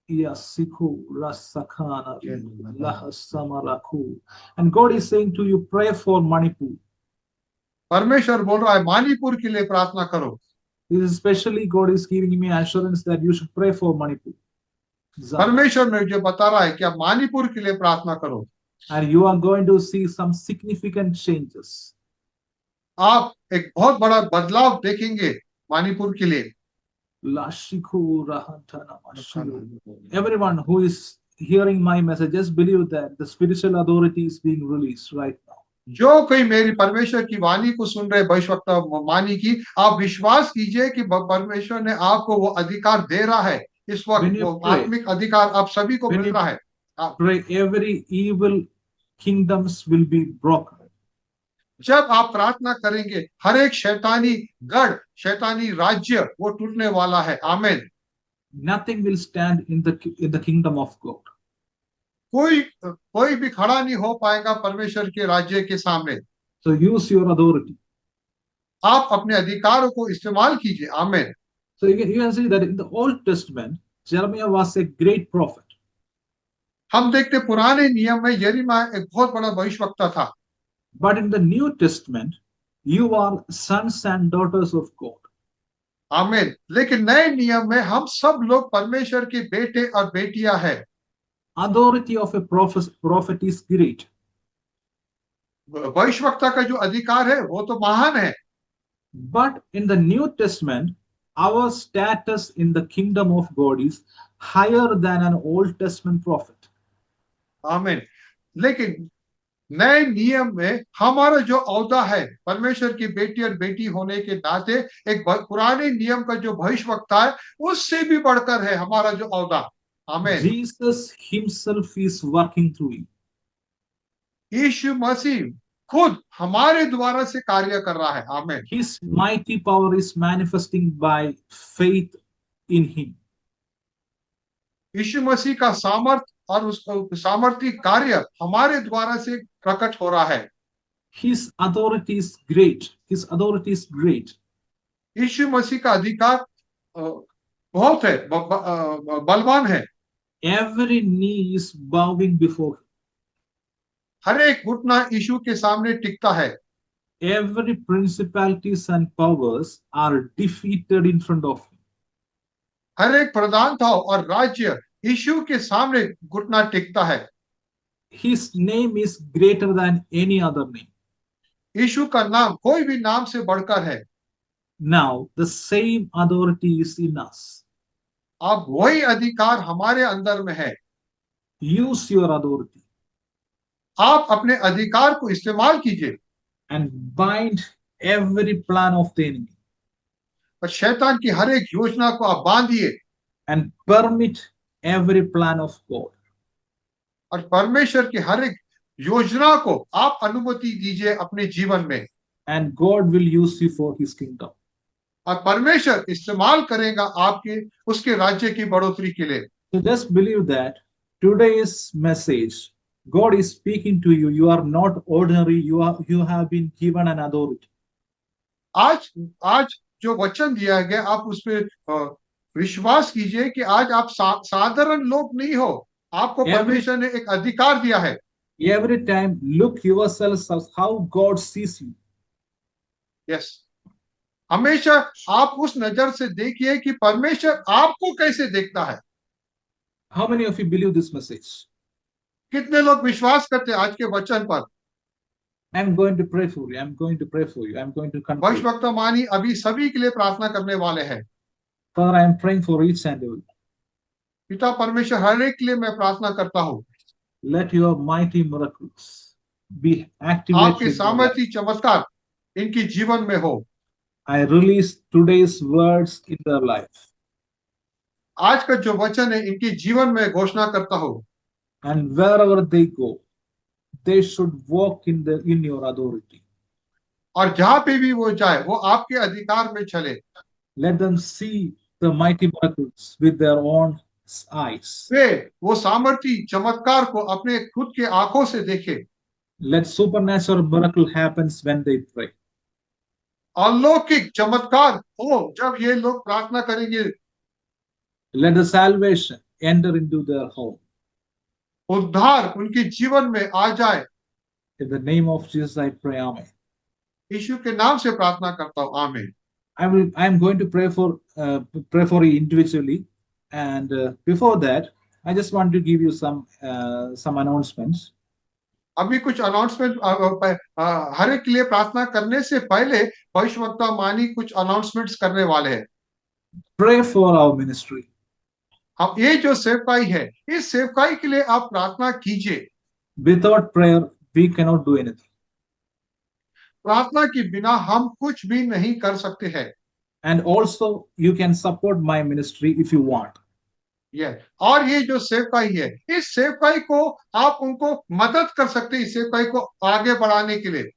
Yasikhu Rasakana Lahasamaraku. And God is saying to you, pray for Manipur. परमेश्वर बोल रहा है मणिपुर के लिए प्रार्थना करो। This is especially God is giving me assurance that you should pray for Manipur. परमेश्वर मुझे बता रहा है कि आप मणिपुर के लिए प्रार्थना करो। And you are going to see some significant changes. आप एक बहुत बड़ा बदलाव देखेंगे मणिपुर के लिए। Lashikhu Rahantana Mashiyo. Everyone who is hearing my message, just believe that the spiritual authority is being released right now. जो कोई मेरी परमेश्वर की वाणी को सुन रहे भविष्यवक्ता वाणी की, आप विश्वास कीजिए कि परमेश्वर ने आपको वो अधिकार दे रहा है। इस वक्त वो आत्मिक अधिकार आप सभी को मिल रहा है। Pray, every evil kingdoms will be broken. जब आप प्रार्थना करेंगे हर एक शैतानी गढ़, शैतानी राज्य वो टूटने वाला है। आमीन। Nothing will stand in the kingdom of God. कोई भी खड़ा नहीं हो पाएगा परमेश्वर के राज्य के सामने। So use your authority. आप अपने अधिकारों को इस्तेमाल कीजिए। आमीन। So you can see that in the Old Testament, Jeremiah was a great prophet. हम देखते पुराने नियम में यिर्मयाह एक बहुत बड़ा भविष्यवक्ता था। But in the New Testament, you are sons and daughters of God. आमीन। लेकिन नए नियम में हम सब लोग परमेश्वर के बेटे और बेटियां हैं। Authority of a prophet is great. भविष्यवक्ता का जो अधिकार है वो तो महान है। But in the New Testament, our status in the kingdom of God is higher than an Old Testament prophet. आमीन। लेकिन नए नियम में हमारा जो औदा है परमेश्वर की बेटी और बेटी होने के नाते, एक पुराने नियम का जो भविष्यवक्ता है उससे भी बढ़कर है हमारा जो औदा। आमीन। Jesus himself is working through you. यीशु मसीह खुद हमारे द्वारा से कार्य कर रहा है। आमीन। His mighty power is manifesting by faith in him. यीशु मसीह का सामर्थ और उस सामर्थी कार्य हमारे द्वारा से प्रकट हो रहा है। His authority is great. His authority is great. यीशु मसीह का अधिकार बहुत है, बलवान है। Every knee is bowing before him. हर एक घुटना यीशु के सामने टिकता है। Every principalities and powers are defeated in front of him. हर एक प्रधानता और राज्य यीशु के सामने घुटना टिकता है। His name is greater than any other name. यीशु का नाम कोई भी नाम से बढ़कर है। Now the same authority is in us. अब वही अधिकार हमारे अंदर में है। Use your authority. आप अपने अधिकार को इस्तेमाल कीजिए। And bind every plan of the enemy. और शैतान की हर एक योजना को आप बांधिए। And permit every plan of God. और परमेश्वर की हर एक योजना को आप अनुमति दीजिए अपने जीवन में। And God will use you for his kingdom. और परमेश्वर इस्तेमाल करेगा आपके उसके राज्य की बढ़ोतरी के लिए। So just believe that today's message, God is speaking to you. You are not ordinary. You have been given an authority. आज जो वचन दिया गया आप उस पर विश्वास कीजिए कि आज आप साधारण लोग नहीं हो, आपको परमेश्वर ने एक अधिकार दिया है। Every time look yourselves as how God sees you. Yes. हमेशा आप उस नजर से देखिए कि परमेश्वर आपको कैसे देखता है। How many of you believe this message? कितने लोग विश्वास करते हैं आज के वचन पर? I'm going to pray for you. I'm going to pray for you. I'm going to conclude. भविष्यवक्तामानी अभी सभी के लिए प्रार्थना करने वाले हैं। Father, I am praying for each and every. पिता परमेश्वर हर एक के लिए मैं प्रार्थना करता हूँ, Let your mighty miracles be आपके activated in their life. सामर्थ्य चमत्कार इनकी जीवन में हो। I release today's words in their life. आज का जो वचन है इनके जीवन में घोषणा करता हूँ, And wherever they go, they should walk in your authority. और जहां पे भी वो जाए वो आपके अधिकार में चले। Let them see the mighty miracles with their own eyes. वे वो सामर्थ्य चमत्कार को अपने खुद के आंखों से देखे। Let supernatural miracle happens when they pray. अलौकिक चमत्कार हो जब ये लोग प्रार्थना करेंगे। Let the salvation enter into their home. उद्धार उनके जीवन में आ जाए। In the name of Jesus, I pray. Amen. यीशु के नाम से प्रार्थना करता हूँ, आमीन। I am going to pray for you individually, and before that, I just want to give you some announcements. अभी कुछ अनाउंसमेंट हर एक के लिए प्रार्थना करने से पहले भविष्यवक्ता मानी कुछ अनाउंसमेंट्स करने वाले हैं। Pray for our ministry. अब ये जो सेवकाई है, इस सेवकाई के लिए आप प्रार्थना कीजिए। Without prayer, we cannot do anything. प्रार्थना के बिना हम कुछ भी नहीं कर सकते हैं। And also, you can support my ministry if you want. और ये जो सेवकाई है, इस सेवकाई को आप उनको मदद कर सकते हैं, इस सेवकाई को आगे बढ़ाने के लिए।